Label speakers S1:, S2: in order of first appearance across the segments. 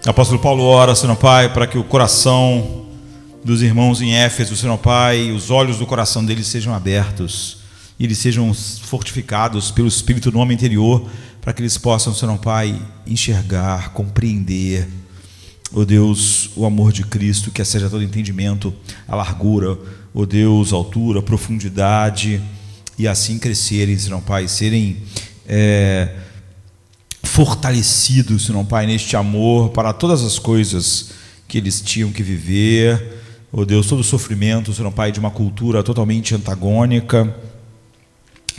S1: O apóstolo Paulo ora, Senhor Pai, para que o coração dos irmãos em Éfeso, Senhor Pai, os olhos do coração deles sejam abertos e eles sejam fortificados pelo Espírito no homem interior, para que eles possam, Senhor Pai, enxergar, compreender, ó Deus, o amor de Cristo, que excede todo entendimento, a largura, ó Deus, a altura, a profundidade, e assim crescerem, Senhor Pai, serem fortalecidos, Senhor Pai, neste amor para todas as coisas que eles tinham que viver, ó Deus, todo o sofrimento, Senhor Pai, de uma cultura totalmente antagônica,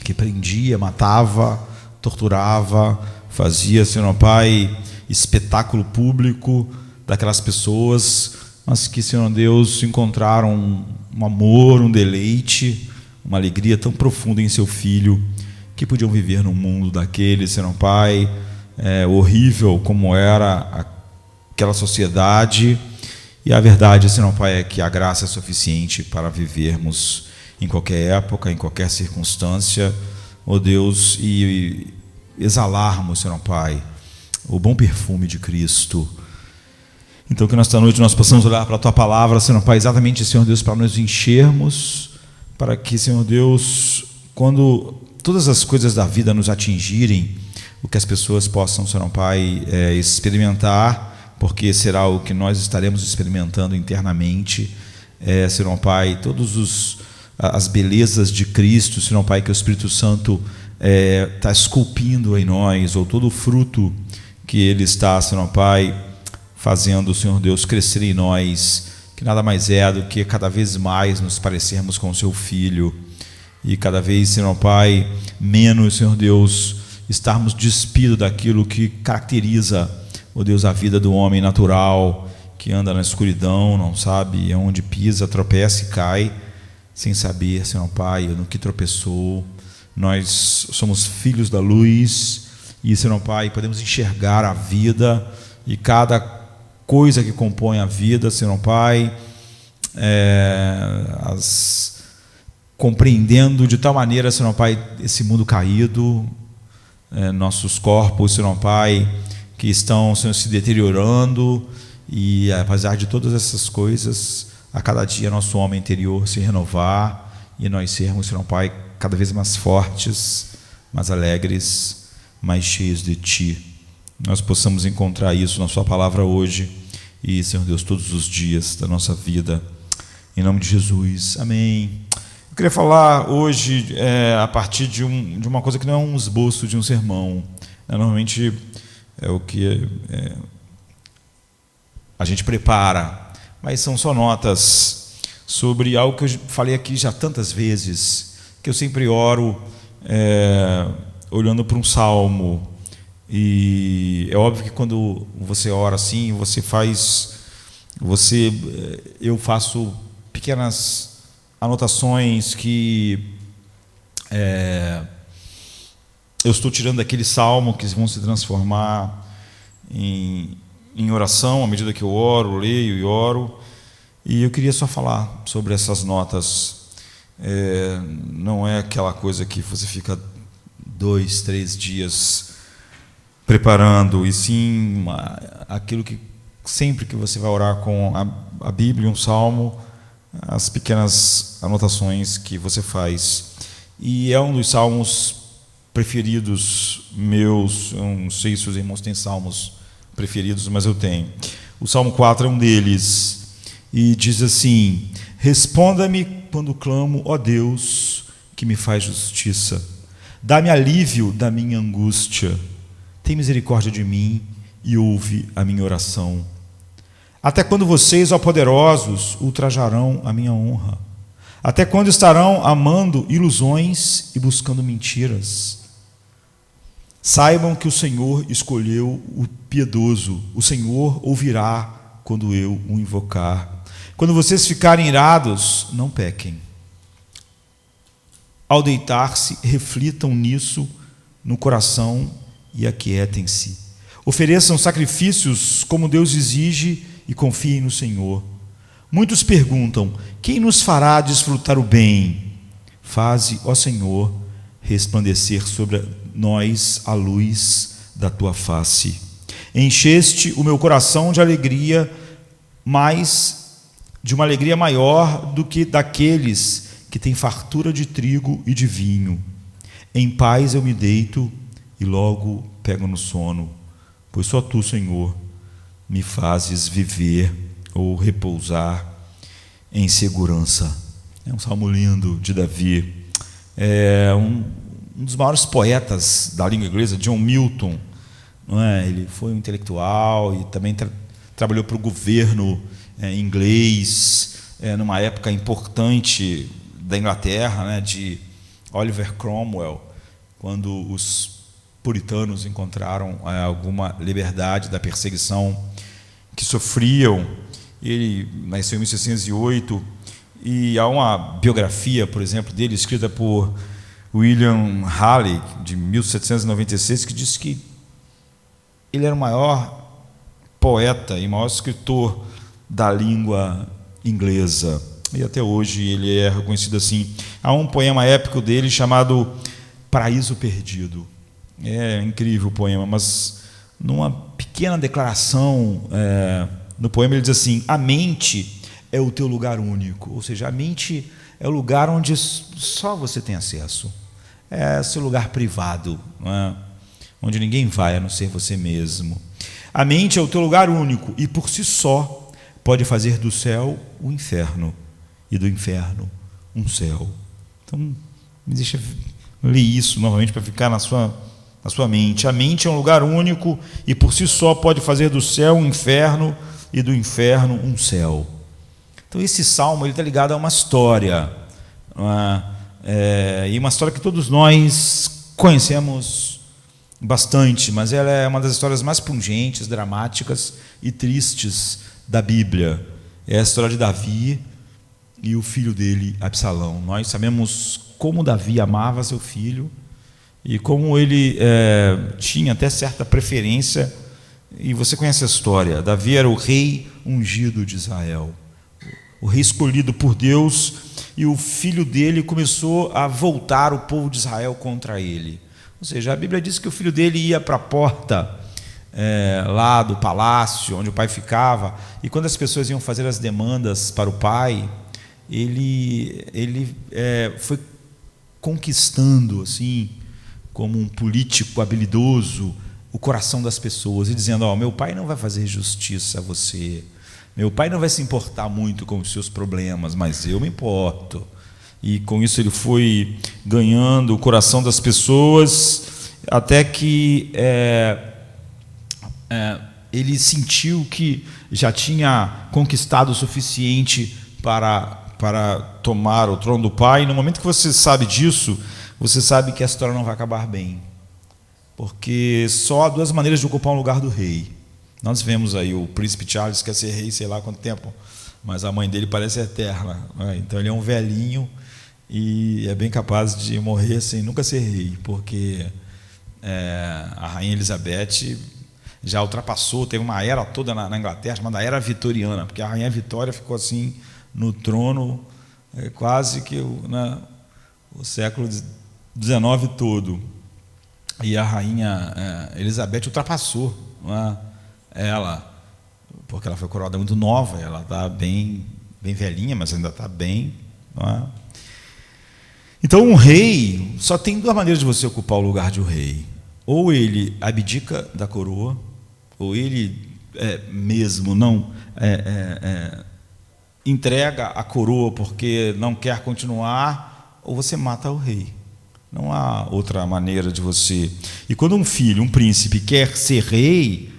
S1: que prendia, matava, torturava, fazia, Senhor Pai, espetáculo público daquelas pessoas, mas que, Senhor Deus, encontraram um amor, um deleite, uma alegria tão profunda em seu Filho, que podiam viver num mundo daquele, Senhor Pai, horrível como era aquela sociedade. E a verdade, Senhor Pai, é que a graça é suficiente para vivermos em qualquer época, em qualquer circunstância, ó Deus, e exalarmos, Senhor Pai, o bom perfume de Cristo. Então, que nesta noite nós possamos olhar para a Tua Palavra, Senhor Pai, exatamente, Senhor Deus, para nos enchermos, para que, Senhor Deus, quando todas as coisas da vida nos atingirem, o que as pessoas possam, Senhor Pai, experimentar, porque será o que nós estaremos experimentando internamente, Senhor Pai, todas as belezas de Cristo, Senhor Pai, que o Espírito Santo está esculpindo em nós, ou todo o fruto que Ele está, Senhor Pai, fazendo, Senhor Deus, crescer em nós, que nada mais é do que cada vez mais nos parecermos com o Seu Filho, e cada vez, Senhor Pai, menos, Senhor Deus, estarmos despidos daquilo que caracteriza, ó Deus, a vida do homem natural, que anda na escuridão, não sabe onde pisa, tropeça e cai, sem saber, Senhor Pai, no que tropeçou. Nós somos filhos da luz, e, Senhor Pai, podemos enxergar a vida e cada coisa que compõe a vida, Senhor Pai, compreendendo de tal maneira, Senhor Pai, esse mundo caído, nossos corpos, Senhor Pai, que estão, Senhor, se deteriorando, e apesar de todas essas coisas, a cada dia nosso homem interior se renovar, e nós sermos, Senhor Pai, cada vez mais fortes, mais alegres, mais cheios de Ti. Nós possamos encontrar isso na Sua Palavra hoje, e, Senhor Deus, todos os dias da nossa vida, em nome de Jesus, amém. Eu queria falar hoje a partir de uma coisa que não é um esboço de um sermão, normalmente é o que a gente prepara, mas são só notas sobre algo que eu falei aqui já tantas vezes, que eu sempre oro olhando para um salmo. E é óbvio que quando você ora assim, eu faço pequenas anotações que eu estou tirando daquele salmo, que vão se transformar em oração à medida que eu oro, leio e oro. E eu queria só falar sobre essas notas. Não é aquela coisa que você fica 2, 3 dias preparando, e sim aquilo que sempre que você vai orar com a Bíblia, um salmo, as pequenas anotações que você faz. E é um dos salmos preferidos meus. Eu não sei se os irmãos têm salmos preferidos, mas eu tenho. O Salmo 4 é um deles, e diz assim: responda-me quando clamo, ó Deus, que me faz justiça. Dá-me alívio da minha angústia. Tem misericórdia de mim e ouve a minha oração. Até quando vocês, ó poderosos, ultrajarão a minha honra? Até quando estarão amando ilusões e buscando mentiras? Saibam que o Senhor escolheu o piedoso. O Senhor ouvirá quando eu o invocar. Quando vocês ficarem irados, não pequem. Ao deitar-se, reflitam nisso no coração e aquietem-se. Ofereçam sacrifícios como Deus exige e confiem no Senhor. Muitos perguntam: quem nos fará desfrutar o bem? Faze, ó Senhor, resplandecer sobre nós a luz da tua face. Encheste o meu coração de alegria, de uma alegria maior do que daqueles que têm fartura de trigo e de vinho. Em paz eu me deito e logo pego no sono, pois só tu, Senhor, me fazes viver ou repousar em segurança. É um salmo lindo de Davi. É um dos maiores poetas da língua inglesa, John Milton, não é? Ele foi um intelectual e também trabalhou para o governo inglês, numa época importante da Inglaterra, né, de Oliver Cromwell, quando os puritanos encontraram alguma liberdade da perseguição que sofriam. Ele nasceu em 1608 e há uma biografia, por exemplo, dele escrita por William Halley, de 1796, que diz que ele era o maior poeta e maior escritor da língua inglesa, e até hoje ele é reconhecido assim. Há um poema épico dele chamado Paraíso Perdido. É incrível o poema, mas numa pequena declaração no poema ele diz assim: a mente é o teu lugar único, ou seja, a mente é o lugar onde só você tem acesso, é seu lugar privado, não é? Onde ninguém vai a não ser você mesmo. A mente é o teu lugar único e por si só pode fazer do céu o inferno e do inferno um céu. Então, me deixa ler isso novamente para ficar na sua mente. A mente é um lugar único e por si só pode fazer do céu um inferno e do inferno um céu. Então esse salmo está ligado a uma história, e uma história que todos nós conhecemos bastante, mas ela é uma das histórias mais pungentes, dramáticas e tristes da Bíblia. É a história de Davi e o filho dele, Absalão. Nós sabemos como Davi amava seu filho e como ele tinha até certa preferência, e você conhece a história. Davi era o rei ungido de Israel, o rei escolhido por Deus, e o filho dele começou a voltar o povo de Israel contra ele. Ou seja, a Bíblia diz que o filho dele ia para a porta lá do palácio, onde o pai ficava, e quando as pessoas iam fazer as demandas para o pai, ele foi conquistando, assim, como um político habilidoso, o coração das pessoas, e dizendo: meu pai não vai fazer justiça a você, meu pai não vai se importar muito com os seus problemas, mas eu me importo. E com isso ele foi ganhando o coração das pessoas, até que ele sentiu que já tinha conquistado o suficiente para tomar o trono do pai. E no momento que você sabe disso, você sabe que a história não vai acabar bem, porque só há duas maneiras de ocupar um lugar do rei. Nós vemos aí o príncipe Charles quer ser rei sei lá quanto tempo, mas a mãe dele parece eterna, né? Então ele é um velhinho e é bem capaz de morrer sem nunca ser rei, porque a rainha Elizabeth já ultrapassou, teve uma era toda na Inglaterra chamada Era Vitoriana, porque a rainha Vitória ficou assim no trono quase que o século XIX todo, e a rainha Elizabeth ultrapassou ela, porque ela foi coroada muito nova, ela está bem velhinha, mas ainda está bem, não é? Então um rei, só tem duas maneiras de você ocupar o lugar de um rei: ou ele abdica da coroa, ou ele mesmo não entrega a coroa porque não quer continuar, ou você mata o rei. Não há outra maneira de você. E quando um filho, um príncipe, quer ser rei,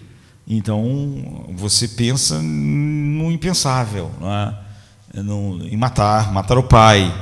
S1: então você pensa no impensável, não é? Em matar o pai.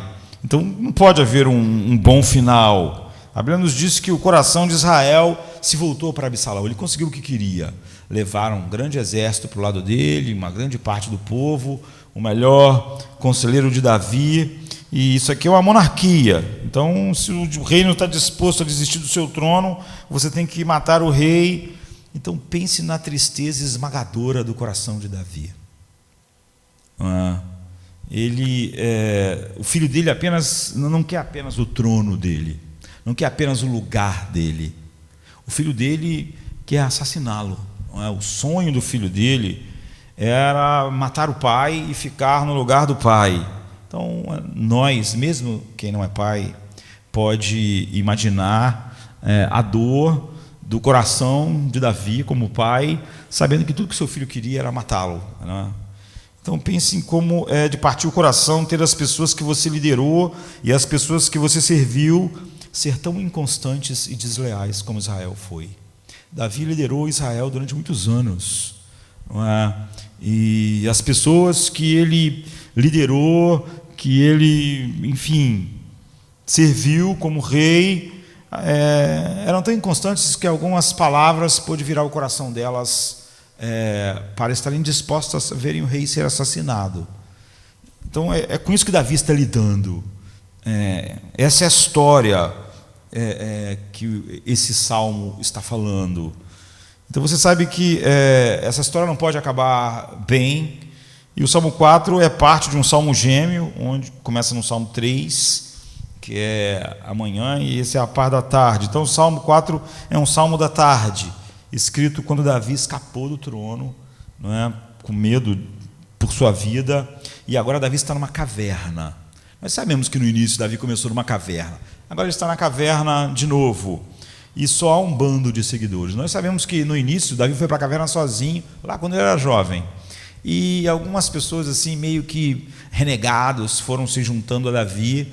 S1: Então não pode haver um bom final. A Bíblia nos diz que o coração de Israel se voltou para Absalão. Ele conseguiu o que queria. Levaram um grande exército para o lado dele, uma grande parte do povo, o melhor conselheiro de Davi. E isso aqui é uma monarquia. Então, se o rei não está disposto a desistir do seu trono, você tem que matar o rei. Então, pense na tristeza esmagadora do coração de Davi. O filho dele não quer apenas o trono dele, não quer apenas o lugar dele. O filho dele quer assassiná-lo. não é? O sonho do filho dele era matar o pai e ficar no lugar do pai. Então, nós, mesmo quem não é pai, pode imaginar a dor do coração de Davi como pai, sabendo que tudo que seu filho queria era matá-lo, né? Então pense em como é de partir o coração ter as pessoas que você liderou e as pessoas que você serviu ser tão inconstantes e desleais como Israel foi. Davi liderou Israel durante muitos anos, não é? E as pessoas que ele liderou, que ele, enfim, serviu como rei, eram tão inconstantes que algumas palavras pôde virar o coração delas para estarem dispostas a verem o rei ser assassinado. Então é com isso que Davi está lidando. Essa é a história que esse salmo está falando. Então você sabe que essa história não pode acabar bem, e o Salmo 4 é parte de um salmo gêmeo, onde começa no Salmo 3, que é amanhã, e esse é a par da tarde. Então o Salmo 4 é um salmo da tarde, escrito quando Davi escapou do trono, não é? Com medo por sua vida, e agora Davi está numa caverna. Nós sabemos que no início Davi começou numa caverna, agora ele está na caverna de novo, e só há um bando de seguidores. Nós sabemos que no início Davi foi para a caverna sozinho, lá quando ele era jovem, e algumas pessoas assim meio que renegados foram se juntando a Davi,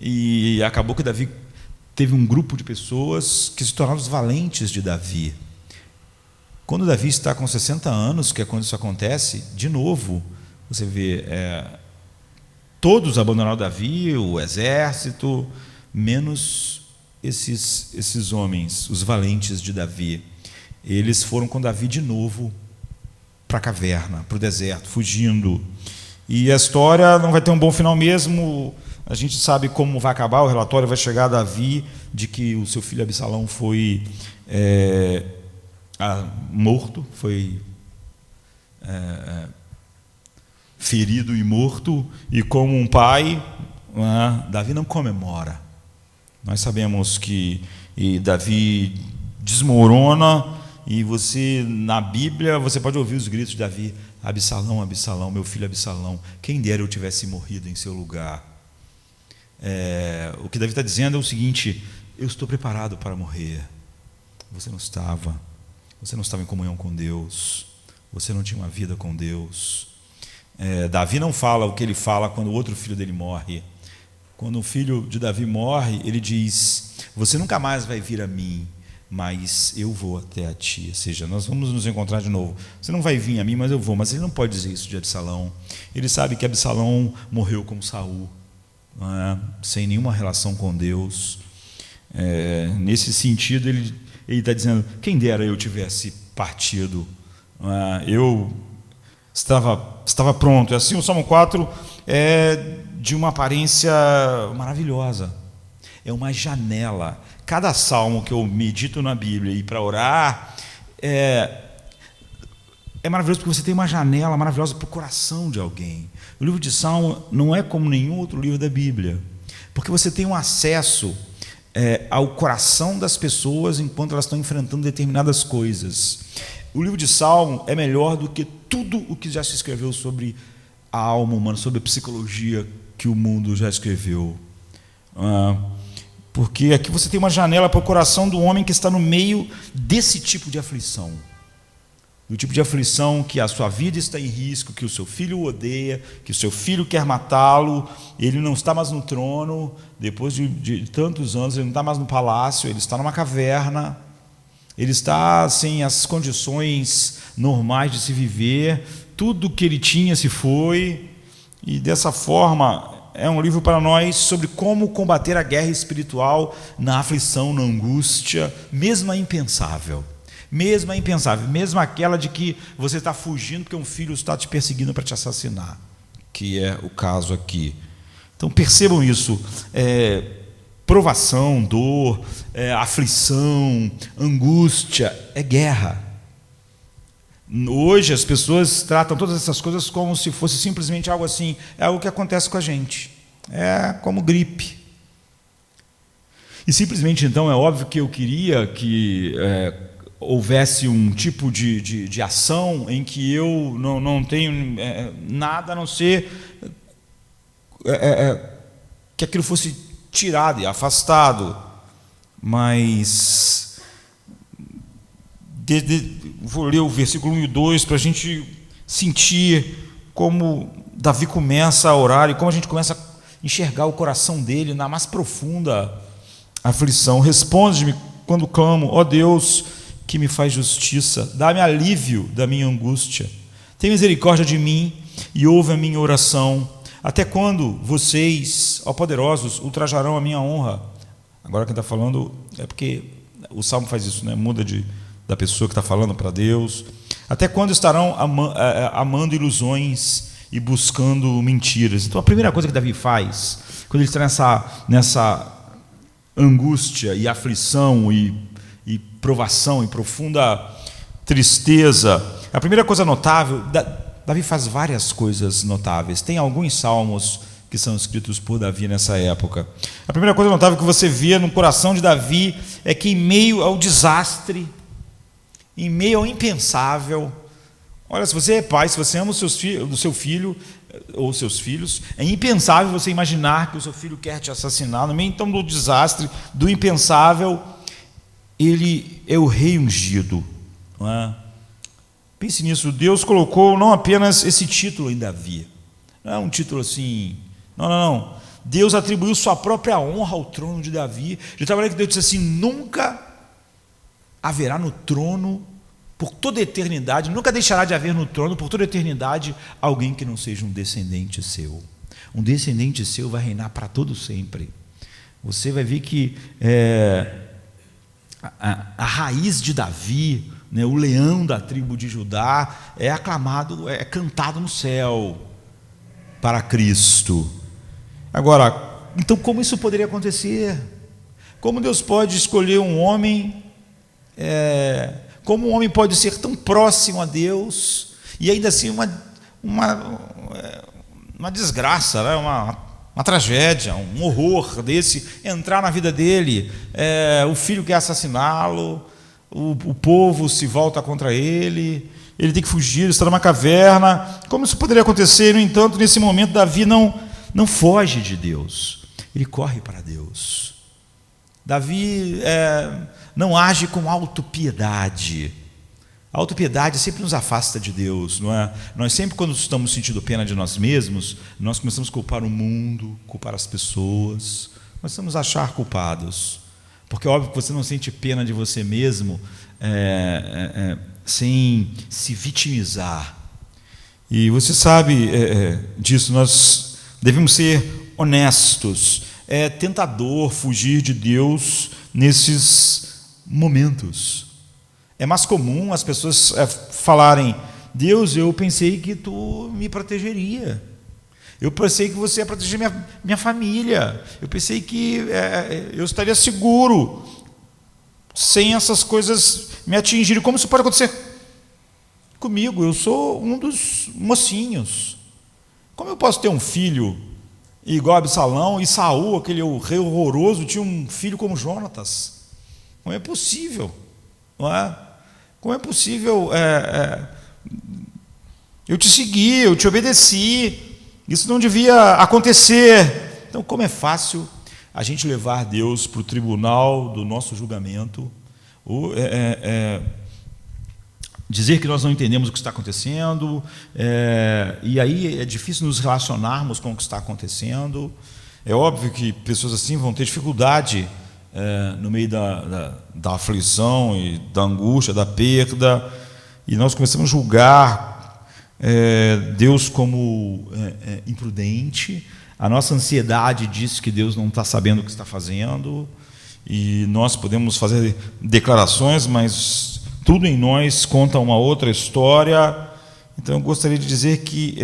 S1: e acabou que Davi teve um grupo de pessoas que se tornaram os valentes de Davi. Quando Davi está com 60 anos, que é quando isso acontece, de novo, você vê, todos abandonaram Davi, o exército, menos esses homens, os valentes de Davi. Eles foram com Davi de novo para a caverna, para o deserto, fugindo. E a história não vai ter um bom final mesmo. A gente sabe como vai acabar, o relatório vai chegar a Davi de que o seu filho Absalão foi morto, foi ferido e morto, e como um pai, Davi não comemora. Nós sabemos que Davi desmorona, e você, na Bíblia, você pode ouvir os gritos de Davi: Absalão, Absalão, meu filho Absalão, quem dera eu tivesse morrido em seu lugar. O que Davi está dizendo é o seguinte: eu estou preparado para morrer. Você não estava em comunhão com Deus, você não tinha uma vida com Deus. Davi não fala o que ele fala quando o outro filho dele morre. Quando o filho de Davi morre, ele diz: você nunca mais vai vir a mim, mas eu vou até a ti. Ou seja, nós vamos nos encontrar de novo. Você não vai vir a mim, mas eu vou. Mas ele não pode dizer isso de Absalão. Ele sabe que Absalão morreu como Saul, sem nenhuma relação com Deus. Nesse sentido, ele está dizendo: quem dera eu tivesse partido, eu estava pronto. E assim, o Salmo 4 é de uma aparência maravilhosa, é uma janela. Cada salmo que eu medito na Bíblia e para orar é maravilhoso, porque você tem uma janela maravilhosa para o coração de alguém. O livro de Salmo não é como nenhum outro livro da Bíblia, porque você tem um acesso ao coração das pessoas enquanto elas estão enfrentando determinadas coisas. O livro de Salmo é melhor do que tudo o que já se escreveu sobre a alma humana, sobre a psicologia que o mundo já escreveu. Porque aqui você tem uma janela para o coração do homem que está no meio desse tipo de aflição. Do tipo de aflição que a sua vida está em risco, que o seu filho o odeia, que o seu filho quer matá-lo, ele não está mais no trono, depois de tantos anos, ele não está mais no palácio, ele está numa caverna, ele está sem as condições normais de se viver, tudo que ele tinha se foi, e dessa forma é um livro para nós sobre como combater a guerra espiritual na aflição, na angústia, mesmo a impensável. Mesmo aquela de que você está fugindo porque um filho está te perseguindo para te assassinar, que é o caso aqui. Então percebam isso, provação, dor, aflição, angústia, é guerra. Hoje as pessoas tratam todas essas coisas como se fosse simplesmente algo assim, é algo que acontece com a gente, é como gripe. E simplesmente então é óbvio que eu queria que houvesse um tipo de ação em que eu não tenho nada a não ser que aquilo fosse tirado e afastado. Mas vou ler o versículo 1 e 2 para a gente sentir como Davi começa a orar e como a gente começa a enxergar o coração dele na mais profunda aflição. Responde-me quando clamo, ó Deus, que me faz justiça, dá-me alívio da minha angústia. Tem misericórdia de mim e ouve a minha oração. Até quando vocês, ó poderosos, ultrajarão a minha honra? Agora quem está falando é porque o Salmo faz isso, né? Muda da pessoa que está falando para Deus. Até quando estarão amando ilusões e buscando mentiras? Então a primeira coisa que Davi faz, quando ele está nessa angústia e aflição e provação e profunda tristeza, a primeira coisa notável, Davi faz várias coisas notáveis. Tem alguns salmos que são escritos por Davi nessa época. A primeira coisa notável que você vê no coração de Davi é que, em meio ao desastre, em meio ao impensável, olha, se você é pai, se você ama o seu filho ou seus filhos, é impensável você imaginar que o seu filho quer te assassinar. No meio então do desastre, do impensável, ele é o rei ungido, não é? Pense nisso. Deus colocou não apenas esse título em Davi, não é um título assim, não. Deus atribuiu sua própria honra ao trono de Davi, de tal maneira que Deus disse assim: nunca haverá no trono por toda a eternidade, nunca deixará de haver no trono por toda a eternidade alguém que não seja um descendente seu. Um descendente seu vai reinar para todo sempre. Você vai ver que a raiz de Davi, né, o leão da tribo de Judá, é aclamado, é cantado no céu para Cristo. Agora, então como isso poderia acontecer? Como Deus pode escolher um homem, como um homem pode ser tão próximo a Deus e ainda assim uma desgraça, né? Uma tragédia, um horror desse entrar na vida dele, o filho quer assassiná-lo, o povo se volta contra ele tem que fugir, ele está numa caverna. Como isso poderia acontecer? No entanto, nesse momento, Davi não foge de Deus, ele corre para Deus. Davi não age com autopiedade. A autopiedade sempre nos afasta de Deus, não é? Nós sempre, quando estamos sentindo pena de nós mesmos, nós começamos a culpar o mundo, culpar as pessoas, nós estamos a achar culpados, porque é óbvio que você não sente pena de você mesmo sem se vitimizar. E você sabe disso, nós devemos ser honestos. É tentador fugir de Deus nesses momentos. É mais comum as pessoas falarem: Deus, eu pensei que tu me protegeria, eu pensei que você ia proteger minha família, eu pensei que eu estaria seguro sem essas coisas me atingirem. Como isso pode acontecer comigo? Eu sou um dos mocinhos. Como eu posso ter um filho igual a Absalão, e Saul, aquele rei horroroso, tinha um filho como Jonatas? Como é possível? Não é? Como é possível eu te segui, eu te obedeci, isso não devia acontecer. Então, como é fácil a gente levar Deus para o tribunal do nosso julgamento, ou dizer que nós não entendemos o que está acontecendo, e aí é difícil nos relacionarmos com o que está acontecendo. É óbvio que pessoas assim vão ter dificuldade no meio da aflição e da angústia, da perda, e nós começamos a julgar Deus como imprudente. A nossa ansiedade diz que Deus não está sabendo o que está fazendo, e nós podemos fazer declarações, mas tudo em nós conta uma outra história. Então eu gostaria de dizer que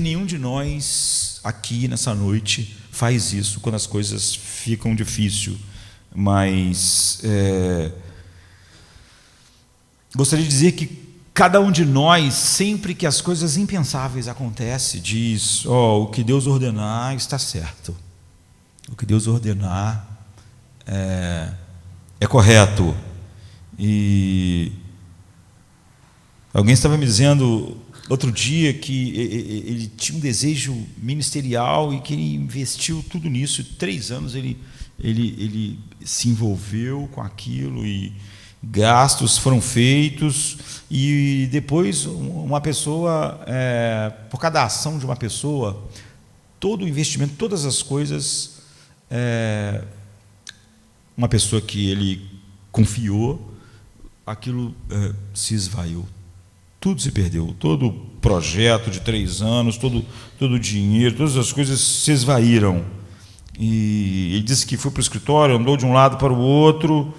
S1: nenhum de nós aqui nessa noite faz isso quando as coisas ficam difíceis, mas gostaria de dizer que cada um de nós, sempre que as coisas impensáveis acontecem, diz: o que Deus ordenar está certo, o que Deus ordenar é correto. E alguém estava me dizendo outro dia que ele tinha um desejo ministerial e que ele investiu tudo nisso. 3 anos ele se envolveu com aquilo e gastos foram feitos. E depois uma pessoa, por cada ação de uma pessoa, todo o investimento, todas as coisas, uma pessoa que ele confiou, aquilo se esvaiu. Tudo se perdeu, todo o projeto de 3 anos, todo o dinheiro, todas as coisas se esvaíram. E ele disse que foi para o escritório, andou de um lado para o outro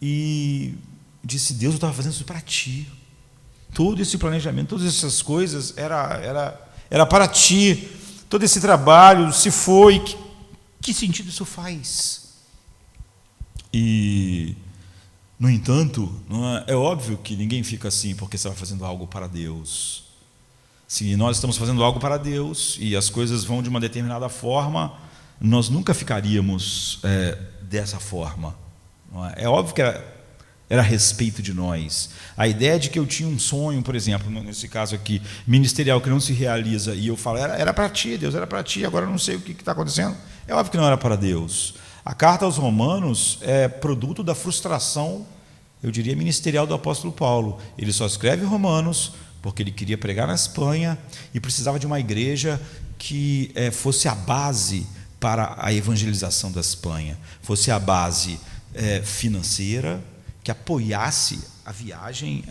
S1: e disse: Deus, eu estava fazendo isso para ti. Todo esse planejamento, todas essas coisas era para ti. Todo esse trabalho se foi. Que sentido isso faz? E, no entanto, é óbvio que ninguém fica assim porque você vai fazendo algo para Deus. Se nós estamos fazendo algo para Deus e as coisas vão de uma determinada forma, nós nunca ficaríamos dessa forma. É óbvio que era a respeito de nós. A ideia de que eu tinha um sonho, por exemplo, nesse caso aqui, ministerial, que não se realiza, e eu falo, era para ti, Deus, era para ti, agora eu não sei o que está acontecendo. É óbvio que não era para Deus. A carta aos Romanos é produto da frustração, eu diria, ministerial do apóstolo Paulo. Ele só escreve Romanos porque ele queria pregar na Espanha e precisava de uma igreja que fosse a base para a evangelização da Espanha, fosse a base financeira, que apoiasse a viagem,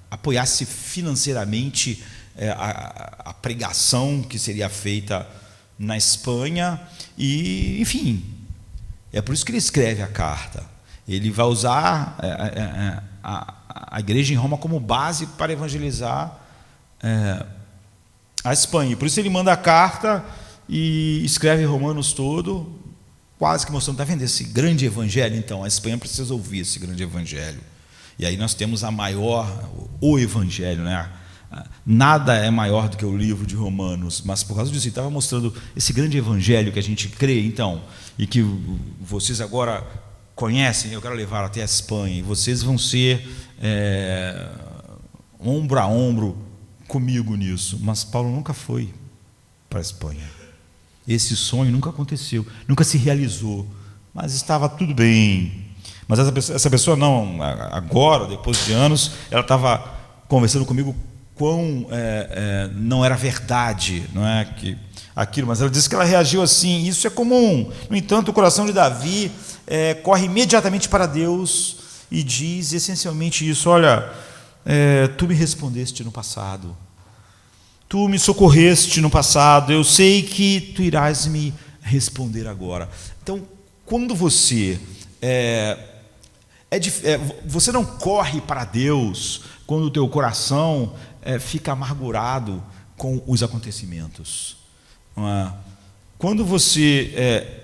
S1: apoiasse financeiramente a pregação que seria feita na Espanha, e, enfim, é por isso que ele escreve a carta. Ele vai usar a igreja em Roma como base para evangelizar a Espanha. E por isso ele manda a carta e escreve Romanos todo, quase que mostrando, está vendo esse grande evangelho? Então, a Espanha precisa ouvir esse grande evangelho. E aí nós temos o evangelho, né? Nada é maior do que o livro de Romanos, mas por causa disso ele estava mostrando esse grande evangelho que a gente crê, então, e que vocês agora conhecem. Eu quero levar até a Espanha, e vocês vão ser ombro a ombro comigo nisso. Mas Paulo nunca foi para a Espanha. Esse sonho nunca aconteceu, nunca se realizou, mas estava tudo bem. Mas essa pessoa não, agora, depois de anos, ela estava conversando comigo quão não era verdade, não é que aquilo, mas ela disse que ela reagiu assim. Isso é comum. No entanto, o coração de Davi corre imediatamente para Deus e diz essencialmente isso: olha, tu me respondeste no passado, tu me socorreste no passado, eu sei que tu irás me responder agora. Então, quando você você não corre para Deus quando o teu coração fica amargurado com os acontecimentos. Quando você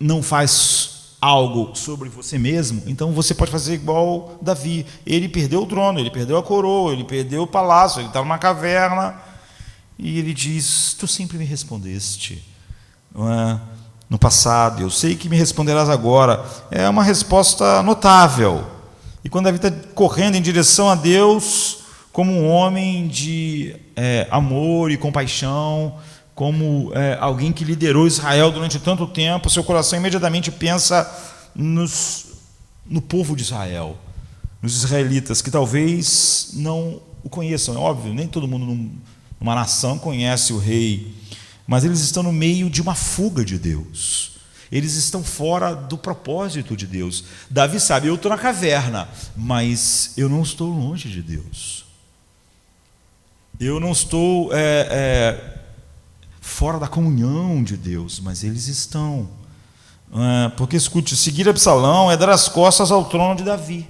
S1: não faz algo sobre você mesmo, então você pode fazer igual Davi. Ele perdeu o trono, ele perdeu a coroa, ele perdeu o palácio, ele estava numa caverna, e ele diz: tu sempre me respondeste no passado, eu sei que me responderás agora. É uma resposta notável. E quando Davi está correndo em direção a Deus, como um homem de amor e compaixão, como alguém que liderou Israel durante tanto tempo, seu coração imediatamente pensa no povo de Israel, nos israelitas, que talvez não o conheçam. É óbvio, nem todo mundo numa nação conhece o rei, mas eles estão no meio de uma fuga de Deus. Eles estão fora do propósito de Deus. Davi sabe: eu estou na caverna, mas eu não estou longe de Deus. Eu não estou fora da comunhão de Deus, mas eles estão. Porque, escute, seguir Absalão é dar as costas ao trono de Davi,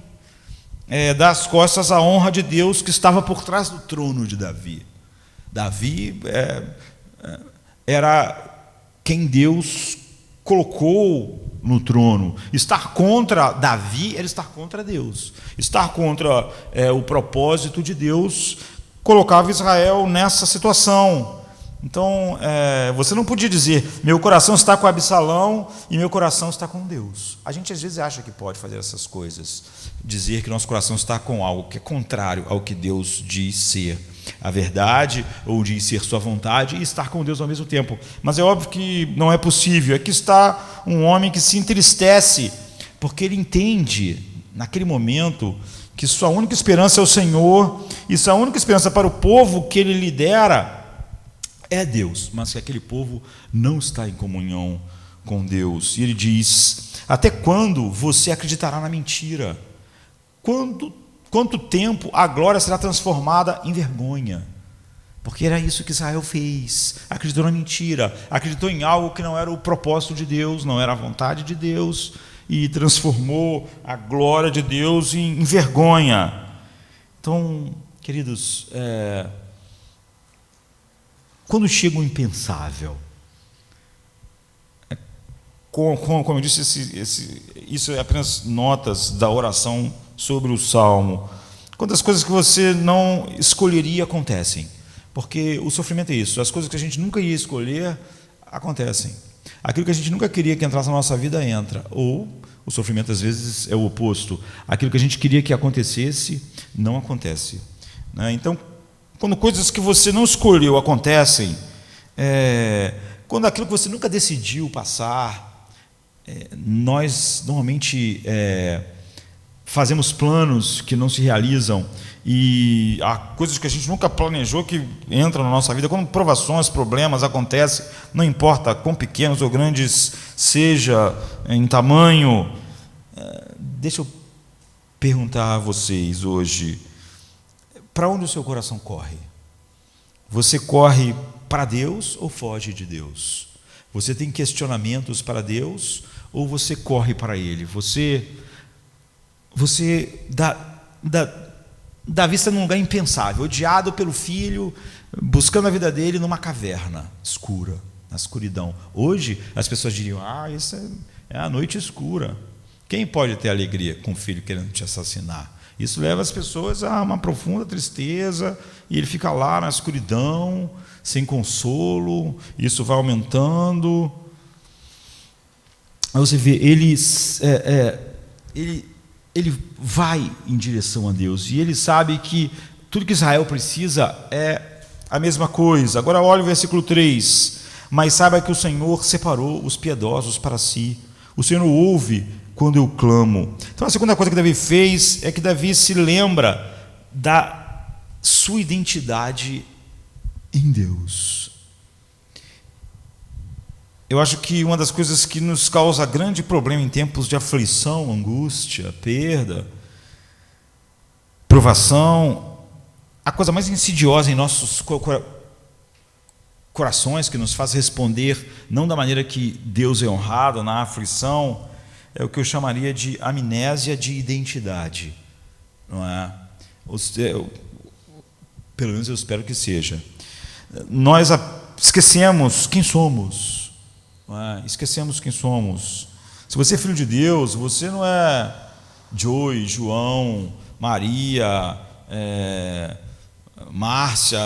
S1: dar as costas à honra de Deus que estava por trás do trono de Davi. Davi era quem Deus colocou no trono. Estar contra Davi era estar contra Deus. Estar contra o propósito de Deus colocava Israel nessa situação. Então, você não podia dizer, meu coração está com Absalão e meu coração está com Deus. A gente às vezes acha que pode fazer essas coisas, dizer que nosso coração está com algo que é contrário ao que Deus diz ser a verdade, ou diz ser sua vontade, e estar com Deus ao mesmo tempo. Mas é óbvio que não é possível. Aqui está um homem que se entristece, porque ele entende, naquele momento, que sua única esperança é o Senhor, e sua única esperança para o povo que ele lidera é Deus, mas que aquele povo não está em comunhão com Deus. E ele diz, até quando você acreditará na mentira? Quanto tempo a glória será transformada em vergonha? Porque era isso que Israel fez, acreditou na mentira, acreditou em algo que não era o propósito de Deus, não era a vontade de Deus, e transformou a glória de Deus em vergonha. Então, queridos, quando chega o impensável, como eu disse, isso é apenas notas da oração sobre o Salmo. Quantas coisas que você não escolheria acontecem, porque o sofrimento é isso, as coisas que a gente nunca ia escolher acontecem, aquilo que a gente nunca queria que entrasse na nossa vida entra, ou o sofrimento às vezes é o oposto, aquilo que a gente queria que acontecesse não acontece, né? Então, quando coisas que você não escolheu acontecem, quando aquilo que você nunca decidiu passar, nós normalmente fazemos planos que não se realizam, e há coisas que a gente nunca planejou que entram na nossa vida. Quando provações, problemas acontecem, não importa quão pequenos ou grandes seja em tamanho. Deixa eu perguntar a vocês hoje, para onde o seu coração corre? Você corre para Deus ou foge de Deus? Você tem questionamentos para Deus ou você corre para Ele? Você dá vista num lugar impensável, odiado pelo filho, buscando a vida dele numa caverna escura, na escuridão. Hoje as pessoas diriam, isso é a noite escura. Quem pode ter alegria com o filho querendo te assassinar? Isso leva as pessoas a uma profunda tristeza, e ele fica lá na escuridão, sem consolo, isso vai aumentando. Aí você vê, ele vai em direção a Deus, e ele sabe que tudo que Israel precisa é a mesma coisa. Agora olha o versículo 3, mas saiba que o Senhor separou os piedosos para si, o Senhor ouve quando eu clamo. Então a segunda coisa que Davi fez é que Davi se lembra da sua identidade em Deus. Eu acho que uma das coisas que nos causa grande problema em tempos de aflição, angústia, perda, provação, a coisa mais insidiosa em nossos corações, que nos faz responder não da maneira que Deus é honrado na aflição, é o que eu chamaria de amnésia de identidade, não é? Pelo menos eu espero que seja. Nós esquecemos quem somos, não é? Esquecemos quem somos. Se você é filho de Deus, você não é Joey, João, Maria, Márcia,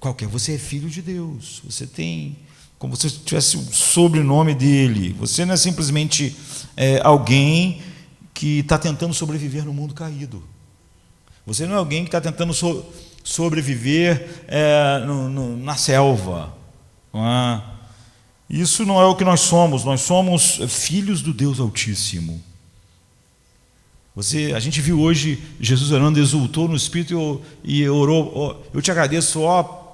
S1: qualquer. Você é filho de Deus. Você tem, como se tivesse o sobrenome dele. Você não é simplesmente alguém que está tentando sobreviver no mundo caído. Você não é alguém que está tentando sobreviver na selva. Não é? Isso não é o que nós somos. Nós somos filhos do Deus Altíssimo. A gente viu hoje Jesus orando, exultou no Espírito e orou. Eu te agradeço, ó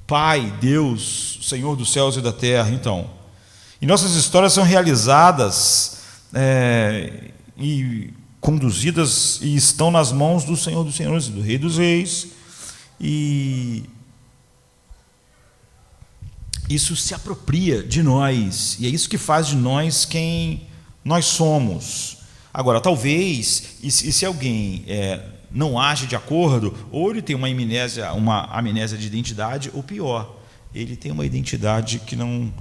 S1: Pai, Deus, Senhor dos céus e da terra. Então, e nossas histórias são realizadas e conduzidas e estão nas mãos do Senhor dos senhores e do Rei dos reis. E isso se apropria de nós, e é isso que faz de nós quem nós somos. Agora, talvez, e se alguém não age de acordo, ou ele tem uma amnésia de identidade, ou pior, ele tem uma identidade que não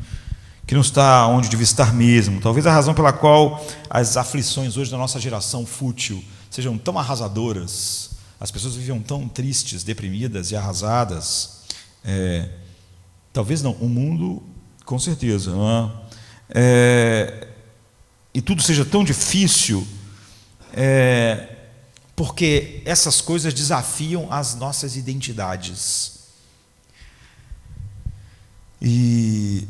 S1: está onde deve estar mesmo. Talvez a razão pela qual as aflições hoje da nossa geração fútil sejam tão arrasadoras, as pessoas viviam tão tristes, deprimidas e arrasadas, Talvez não, o mundo, com certeza. Não e tudo seja tão difícil, porque essas coisas desafiam as nossas identidades. E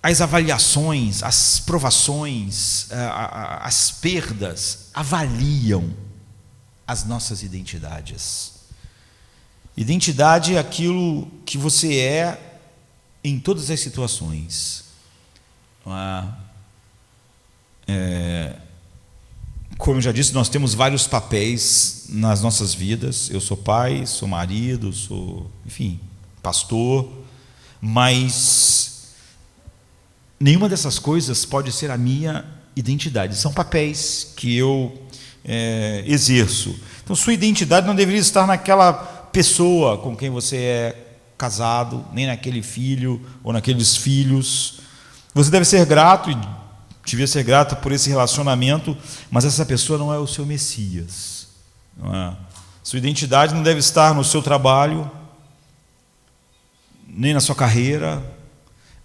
S1: as avaliações, as provações, as perdas avaliam as nossas identidades. Identidade é aquilo que você é em todas as situações. Como eu já disse, nós temos vários papéis nas nossas vidas. Eu sou pai, sou marido, sou, enfim, pastor, mas nenhuma dessas coisas pode ser a minha identidade. São papéis que eu exerço. Então, sua identidade não deveria estar naquela pessoa com quem você é casado, nem naquele filho ou naqueles filhos. Você deve ser grato e devia ser grato por esse relacionamento, mas essa pessoa não é o seu Messias. Não é? Sua identidade não deve estar no seu trabalho, nem na sua carreira,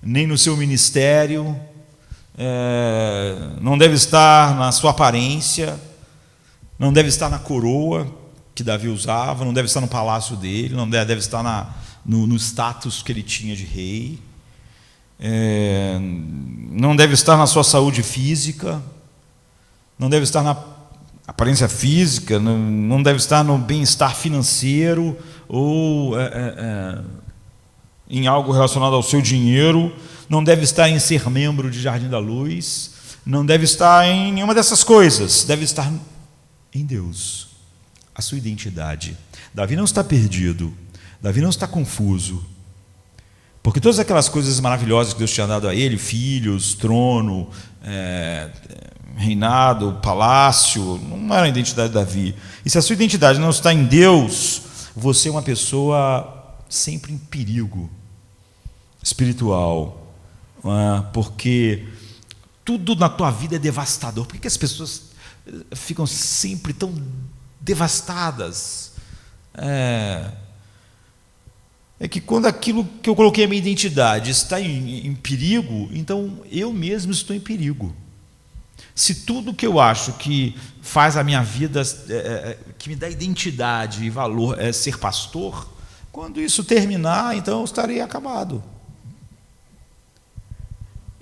S1: nem no seu ministério, não deve estar na sua aparência, não deve estar na coroa que Davi usava, não deve estar no palácio dele, não deve estar no status que ele tinha de rei, não deve estar na sua saúde física, não deve estar na aparência física, não deve estar no bem-estar financeiro ou em algo relacionado ao seu dinheiro, não deve estar em ser membro de Jardim da Luz, não deve estar em nenhuma dessas coisas, deve estar em Deus, a sua identidade. Davi não está perdido, Davi não está confuso, porque todas aquelas coisas maravilhosas que Deus tinha dado a ele, filhos, trono, reinado, palácio, não era a identidade de Davi. E se a sua identidade não está em Deus, você é uma pessoa sempre em perigo espiritual, porque tudo na tua vida é devastador. Por que as pessoas ficam sempre tão devastadas? É que quando aquilo que eu coloquei a minha identidade está em perigo, então eu mesmo estou em perigo. Se tudo que eu acho que faz a minha vida, que me dá identidade e valor é ser pastor, quando isso terminar, então eu estarei acabado.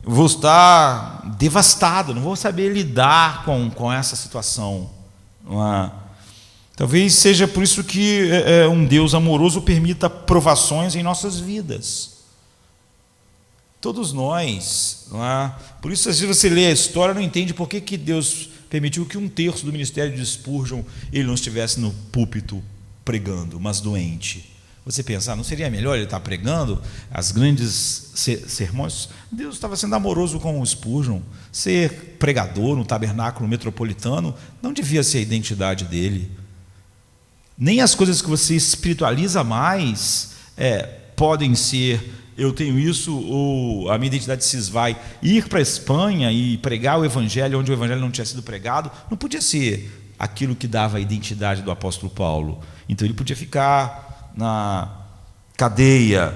S1: Eu vou estar devastado, não vou saber lidar com essa situação. Talvez seja por isso que um Deus amoroso permita provações em nossas vidas. Todos nós, por isso, às vezes você lê a história e não entende por que Deus permitiu que 1/3 do ministério de Spurgeon ele não estivesse no púlpito pregando, mas doente. Você pensa, não seria melhor ele estar pregando as grandes sermões? Deus estava sendo amoroso com o Spurgeon. Ser pregador no tabernáculo metropolitano não devia ser a identidade dele. Nem as coisas que você espiritualiza mais podem ser, eu tenho isso, ou a minha identidade se esvai. Ir para a Espanha e pregar o Evangelho onde o Evangelho não tinha sido pregado, não podia ser aquilo que dava a identidade do apóstolo Paulo. Então ele podia ficar na cadeia,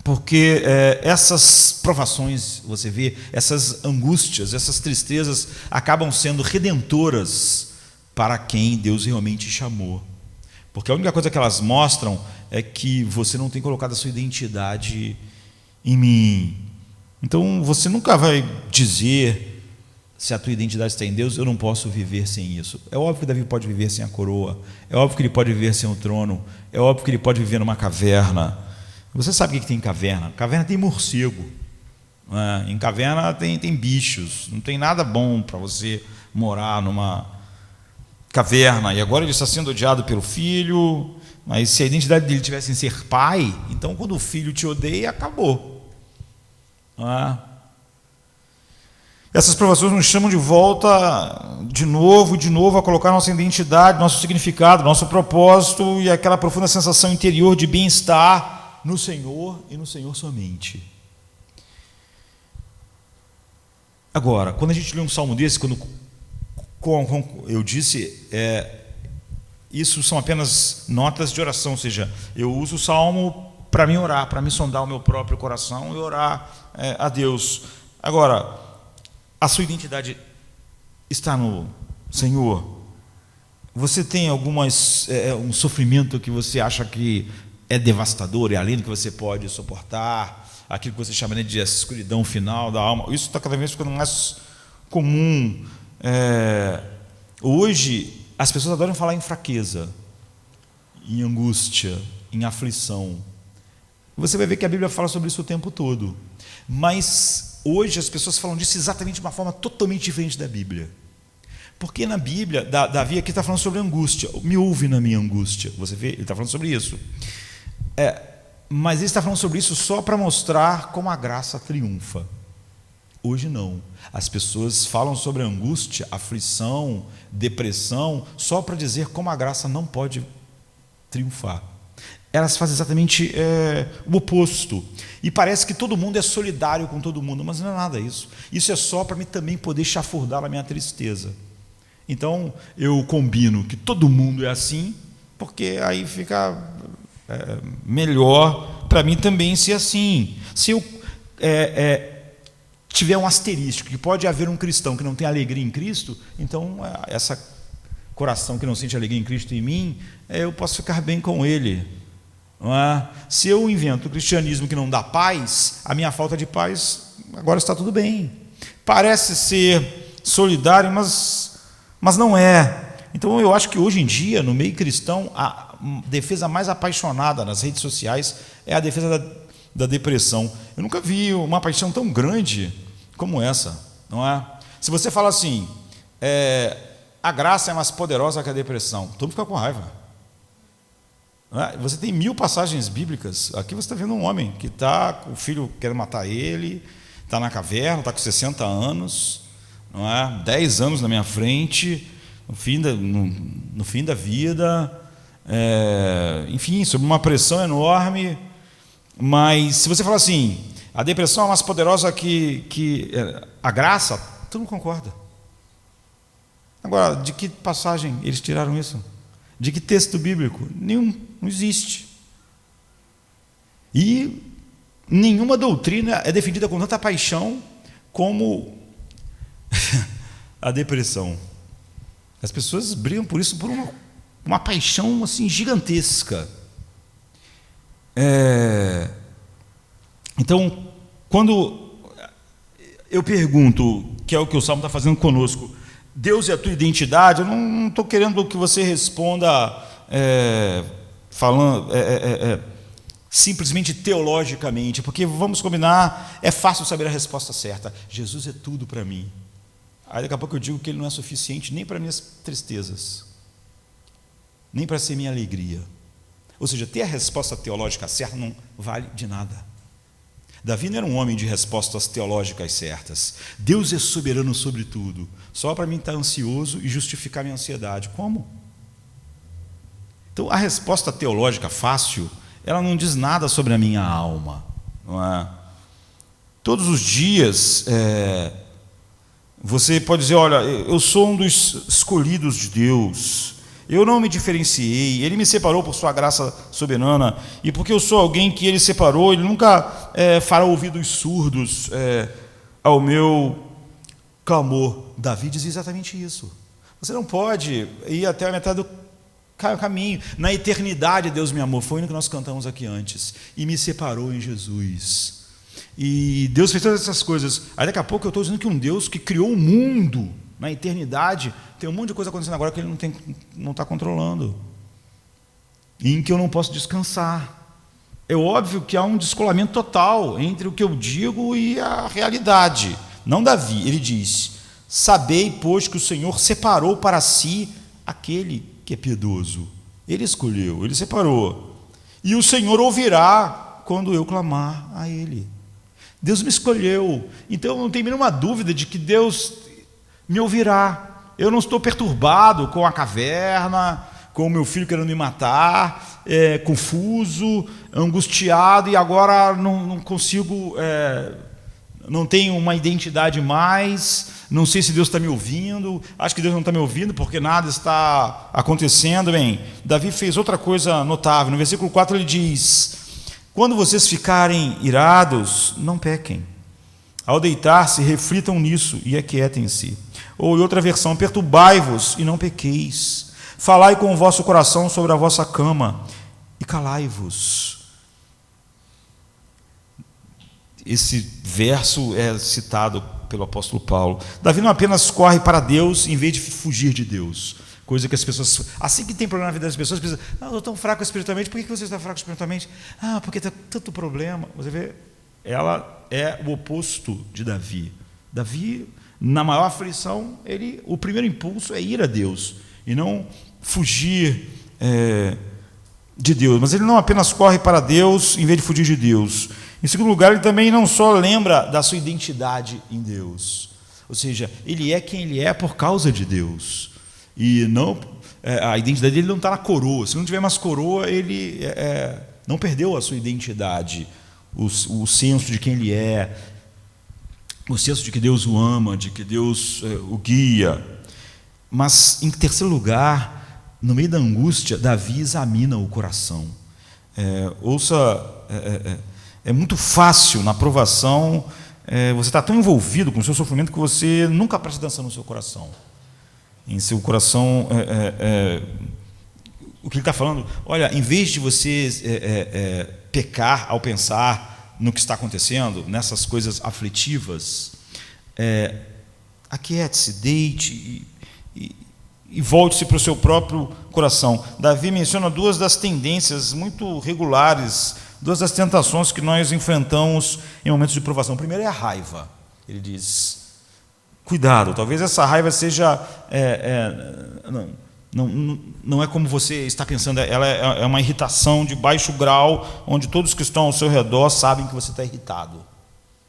S1: porque essas provações, você vê, essas angústias, essas tristezas acabam sendo redentoras para quem Deus realmente chamou. Porque a única coisa que elas mostram é que você não tem colocado a sua identidade em mim. Então você nunca vai dizer, se a tua identidade está em Deus, eu não posso viver sem isso. É óbvio que Davi pode viver sem a coroa, é óbvio que ele pode viver sem o trono, é óbvio que ele pode viver numa caverna. Você sabe o que tem caverna? Caverna tem morcego, em caverna tem bichos, não tem nada bom para você morar numa caverna. E agora ele está sendo odiado pelo filho, mas se a identidade dele tivesse em ser pai, então quando o filho te odeia, acabou. Essas provações nos chamam de volta de novo a colocar nossa identidade, nosso significado, nosso propósito e aquela profunda sensação interior de bem-estar no Senhor e no Senhor somente. Agora, quando a gente lê um salmo desse, como eu disse, isso são apenas notas de oração, ou seja, eu uso o salmo para me orar, para me sondar o meu próprio coração e orar a Deus. Agora, a sua identidade está no Senhor? Você tem um sofrimento que você acha que é devastador, é além do que você pode suportar, aquilo que você chama de escuridão final da alma? Isso está cada vez ficando mais comum. Hoje, as pessoas adoram falar em fraqueza, em angústia, em aflição. Você vai ver que a Bíblia fala sobre isso o tempo todo. Mas hoje as pessoas falam disso exatamente de uma forma totalmente diferente da Bíblia. Porque na Bíblia, Davi aqui está falando sobre angústia. Me ouve na minha angústia. Você vê, ele está falando sobre isso. Mas ele está falando sobre isso só para mostrar como a graça triunfa. Hoje não. As pessoas falam sobre angústia, aflição, depressão, só para dizer como a graça não pode triunfar. Elas fazem exatamente o oposto. E parece que todo mundo é solidário com todo mundo, mas não é nada isso. Isso é só para mim também poder chafurdar na minha tristeza. Então, eu combino que todo mundo é assim, porque aí fica melhor para mim também ser assim. Se eu tiver um asterisco, que pode haver um cristão que não tem alegria em Cristo, então, esse coração que não sente alegria em Cristo em mim, eu posso ficar bem com ele. Não é? Se eu invento o cristianismo que não dá paz, a minha falta de paz agora está tudo bem. Parece ser solidário, mas não é. Então eu acho que hoje em dia, no meio cristão, a defesa mais apaixonada nas redes sociais é a defesa da depressão. Eu nunca vi uma paixão tão grande como essa, não é? Se você fala assim, a graça é mais poderosa que a depressão, todo mundo fica com raiva. Você tem 1000 passagens bíblicas. Aqui você está vendo um homem que está com o filho querendo matar ele, está na caverna, está com 60 anos, não é? 10 anos na minha frente, no fim da vida, enfim, sob uma pressão enorme. Mas se você falar assim, a depressão é mais poderosa que a graça, todo mundo concorda. Agora, de que passagem eles tiraram isso? De que texto bíblico? Nenhum, não existe. E nenhuma doutrina é defendida com tanta paixão como a depressão. As pessoas brigam por isso, por uma paixão assim gigantesca. Então, quando eu pergunto, que é o que o Salmo está fazendo conosco, Deus é a tua identidade, eu não estou querendo que você responda falando simplesmente teologicamente, porque vamos combinar, é fácil saber a resposta certa. Jesus é tudo para mim. Aí daqui a pouco eu digo que Ele não é suficiente nem para minhas tristezas, nem para ser minha alegria. Ou seja, ter a resposta teológica certa não vale de nada. Davi não era um homem de respostas teológicas certas. Deus é soberano sobre tudo. Só para mim estar ansioso e justificar minha ansiedade. Como? Então, a resposta teológica fácil, ela não diz nada sobre a minha alma. Não é? Todos os dias, você pode dizer, olha, eu sou um dos escolhidos de Deus. Eu não me diferenciei, Ele me separou por sua graça soberana, e porque eu sou alguém que Ele separou, Ele nunca fará ouvidos surdos ao meu clamor. Davi diz exatamente isso. Você não pode ir até a metade do caminho. Na eternidade Deus me amou, foi o que nós cantamos aqui antes, e me separou em Jesus. E Deus fez todas essas coisas. Aí daqui a pouco eu estou dizendo que um Deus que criou o mundo, na eternidade, tem um monte de coisa acontecendo agora que Ele não está controlando, e em que eu não posso descansar. É óbvio que há um descolamento total entre o que eu digo e a realidade. Não Davi, ele diz, sabei, pois, que o Senhor separou para si aquele que é piedoso. Ele escolheu, Ele separou. E o Senhor ouvirá quando eu clamar a Ele. Deus me escolheu, então não tem nenhuma dúvida de que Deus me ouvirá. Eu não estou perturbado com a caverna, com o meu filho querendo me matar, confuso, angustiado, e agora não consigo não tenho uma identidade mais, não sei se Deus está me ouvindo, acho que Deus não está me ouvindo porque nada está acontecendo. Bem, Davi fez outra coisa notável. No versículo 4 ele diz: quando vocês ficarem irados, não pequem. Ao deitar-se, reflitam nisso e aquietem-se. Ou em outra versão, perturbai-vos e não pequeis. Falai com o vosso coração sobre a vossa cama e calai-vos. Esse verso é citado pelo apóstolo Paulo. Davi não apenas corre para Deus em vez de fugir de Deus. Coisa que as pessoas, assim que tem problema na vida das pessoas, pensam: eu estou tão fraco espiritualmente. Por que você está fraco espiritualmente? Porque está tanto problema. Você vê, ela é o oposto de Davi. Davi, na maior aflição, o primeiro impulso é ir a Deus e não fugir de Deus. Mas ele não apenas corre para Deus em vez de fugir de Deus. Em segundo lugar, ele também não só lembra da sua identidade em Deus, ou seja, ele é quem ele é por causa de Deus, e não a identidade dele não está na coroa. Se não tiver mais coroa, ele não perdeu a sua identidade, o senso de quem ele é, o senso de que Deus o ama, de que Deus o guia. Mas, em terceiro lugar, no meio da angústia, Davi examina o coração. É muito fácil na provação, você está tão envolvido com o seu sofrimento que você nunca presta atenção no seu coração. Em seu coração, o que ele está falando: olha, em vez de você pecar ao pensar no que está acontecendo, nessas coisas aflitivas, aquiete-se, deite e volte-se para o seu próprio coração. Davi menciona duas das tendências muito regulares, duas das tentações que nós enfrentamos em momentos de provação. O primeiro é a raiva. Ele diz: cuidado, talvez essa raiva seja não é como você está pensando, ela é uma irritação de baixo grau, onde todos que estão ao seu redor sabem que você está irritado,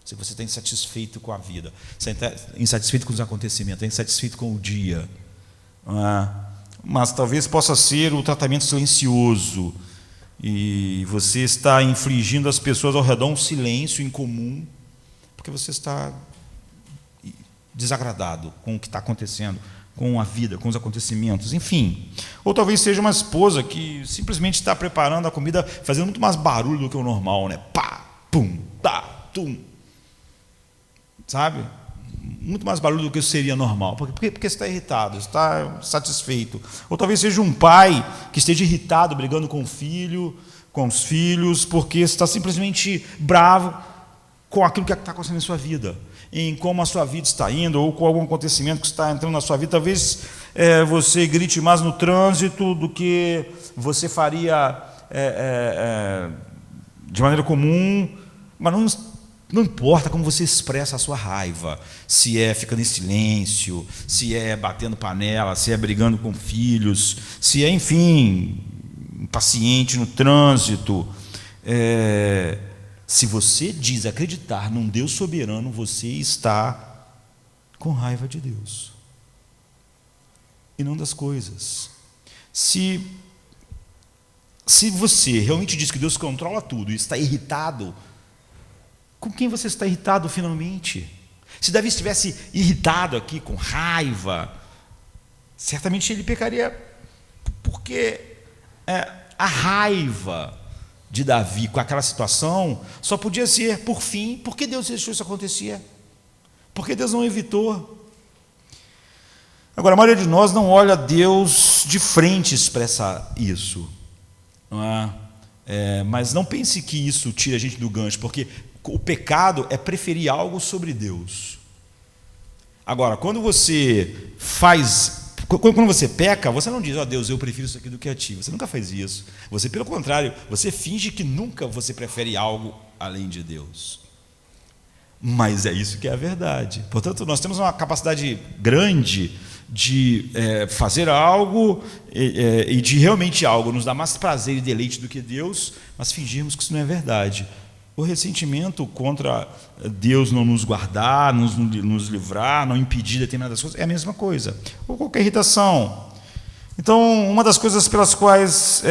S1: se você está insatisfeito com a vida, você está insatisfeito com os acontecimentos, está insatisfeito com o dia. Mas talvez possa ser o tratamento silencioso, e você está infligindo às pessoas ao redor um silêncio incomum, porque você está desagradado com o que está acontecendo, com a vida, com os acontecimentos, enfim. Ou talvez seja uma esposa que simplesmente está preparando a comida, fazendo muito mais barulho do que o normal, né? Pá, pum, tá, tum. Sabe? Muito mais barulho do que seria normal. Porque você está irritado, está satisfeito. Ou talvez seja um pai que esteja irritado, brigando com o filho, com os filhos, porque está simplesmente bravo com aquilo que está acontecendo em sua vida, em como a sua vida está indo, ou com algum acontecimento que está entrando na sua vida. Talvez você grite mais no trânsito do que você faria de maneira comum, mas não importa como você expressa a sua raiva, se é ficando em silêncio, se é batendo panela, se é brigando com filhos, se é, enfim, impaciente no trânsito. Se você diz acreditar num Deus soberano, você está com raiva de Deus e não das coisas. Se você realmente diz que Deus controla tudo e está irritado, com quem você está irritado finalmente? Se Davi estivesse irritado aqui, com raiva, certamente ele pecaria, porque a raiva de Davi com aquela situação só podia ser por fim. Por que Deus deixou isso acontecer? Por que Deus não evitou? Agora, a maioria de nós não olha Deus de frente e expressa isso, não é? Mas não pense que isso tira a gente do gancho, porque o pecado é preferir algo sobre Deus. Agora, quando você peca, você não diz: ó Deus, eu prefiro isso aqui do que a ti. Você nunca faz isso. Você, pelo contrário, você finge que nunca você prefere algo além de Deus. Mas é isso que é a verdade. Portanto, nós temos uma capacidade grande de fazer algo e de realmente algo nos dá mais prazer e deleite do que Deus, mas fingirmos que isso não é verdade. O ressentimento contra Deus não nos guardar, nos livrar, não impedir determinadas coisas, é a mesma coisa. Ou qualquer irritação. Então, uma das coisas pelas quais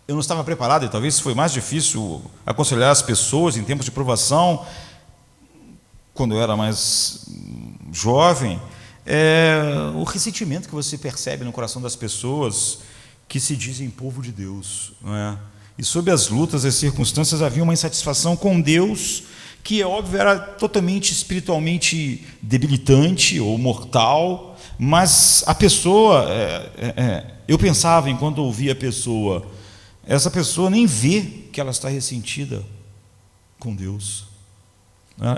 S1: eu não estava preparado, e talvez foi mais difícil aconselhar as pessoas em tempos de provação, quando eu era mais jovem, o ressentimento que você percebe no coração das pessoas que se dizem povo de Deus, não é? E sob as lutas e as circunstâncias havia uma insatisfação com Deus, que é óbvio era totalmente espiritualmente debilitante ou mortal, mas a pessoa, eu pensava enquanto ouvia a pessoa, essa pessoa nem vê que ela está ressentida com Deus,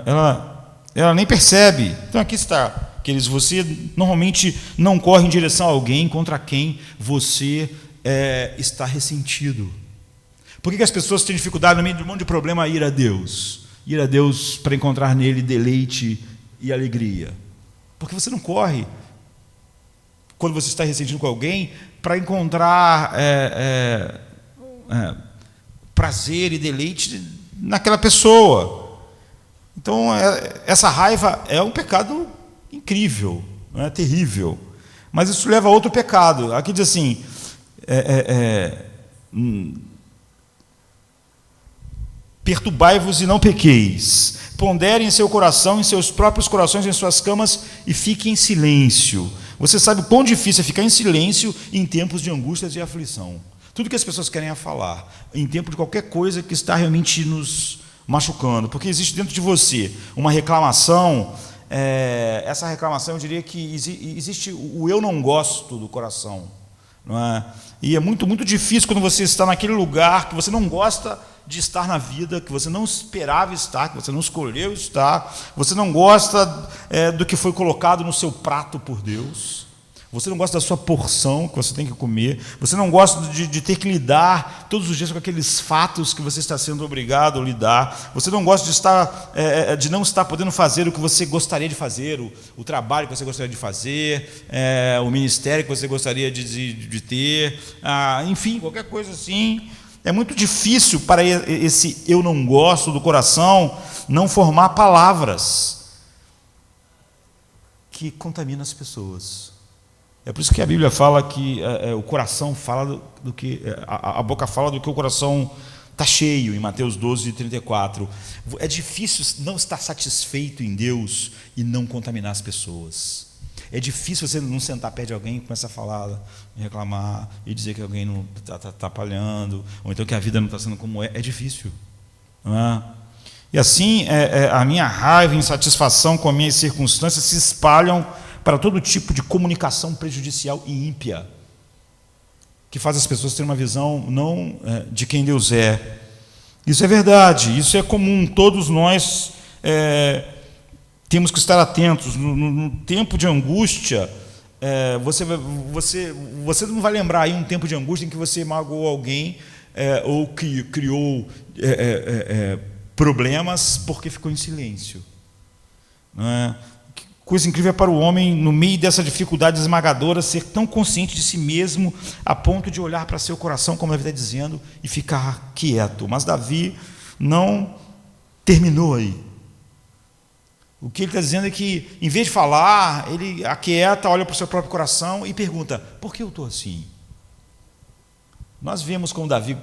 S1: ela nem percebe. Então aqui está, queridos, você normalmente não corre em direção a alguém contra quem você está ressentido. Por que as pessoas têm dificuldade no meio de um monte de problema a ir a Deus? Ir a Deus para encontrar nele deleite e alegria. Porque você não corre, quando você está ressentido com alguém, para encontrar prazer e deleite naquela pessoa. Então, essa raiva é um pecado incrível, não é terrível. Mas isso leva a outro pecado. Aqui diz assim, perturbai-vos e não pequeis. Ponderem em seu coração, em seus próprios corações, em suas camas, e fiquem em silêncio. Você sabe o quão difícil é ficar em silêncio em tempos de angústias e aflição. Tudo que as pessoas querem é falar, em tempo de qualquer coisa que está realmente nos machucando, porque existe dentro de você uma reclamação. Essa reclamação, eu diria que existe o eu não gosto do coração, não é? E é muito, muito difícil quando você está naquele lugar que você não gosta de estar na vida, que você não esperava estar, que você não escolheu estar, você não gosta do que foi colocado no seu prato por Deus, você não gosta da sua porção que você tem que comer, você não gosta de ter que lidar todos os dias com aqueles fatos que você está sendo obrigado a lidar, você não gosta de não estar podendo fazer o que você gostaria de fazer, o trabalho que você gostaria de fazer, o ministério que você gostaria de ter, enfim, qualquer coisa assim. É muito difícil para esse eu não gosto do coração não formar palavras que contaminam as pessoas. É por isso que a Bíblia fala que o coração fala do que a boca fala do que o coração está cheio, em Mateus 12:34. É difícil não estar satisfeito em Deus e não contaminar as pessoas. É difícil você não sentar perto de alguém e começar a falar, reclamar e dizer que alguém não está atrapalhando, ou então que a vida não está sendo como é. É difícil, não é? E assim, a minha raiva e insatisfação com as minhas circunstâncias se espalham para todo tipo de comunicação prejudicial e ímpia, que faz as pessoas terem uma visão não de quem Deus é. Isso é verdade, isso é comum, todos nós temos que estar atentos. No tempo de angústia, você não vai lembrar aí um tempo de angústia em que você magoou alguém ou que criou problemas porque ficou em silêncio. Não é? Coisa incrível é para o homem, no meio dessa dificuldade esmagadora, ser tão consciente de si mesmo, a ponto de olhar para seu coração, como Davi está dizendo, e ficar quieto. Mas Davi não terminou aí. O que ele está dizendo é que, em vez de falar, ele aquieta, olha para o seu próprio coração e pergunta: por que eu estou assim? Nós vemos como Davi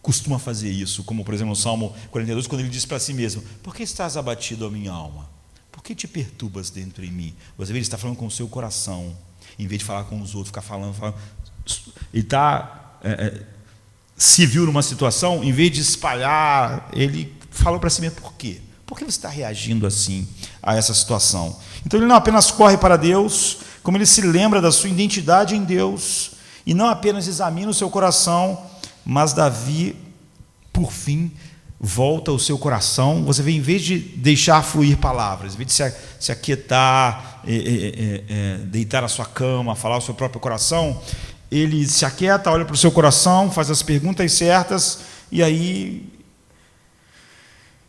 S1: costuma fazer isso, como por exemplo no Salmo 42, quando ele diz para si mesmo: por que estás abatido, a minha alma? Por que te perturbas dentro em mim? Você vê, ele está falando com o seu coração, em vez de falar com os outros, ficar falando. Ele está, se viu numa situação, em vez de espalhar, ele falou para si mesmo: por quê? Por que você está reagindo assim a essa situação? Então ele não apenas corre para Deus, como ele se lembra da sua identidade em Deus, e não apenas examina o seu coração, mas Davi, por fim, volta o seu coração. Você vê, em vez de deixar fluir palavras, em vez de se aquietar, deitar na sua cama, falar o seu próprio coração, ele se aquieta, olha para o seu coração, faz as perguntas certas, e aí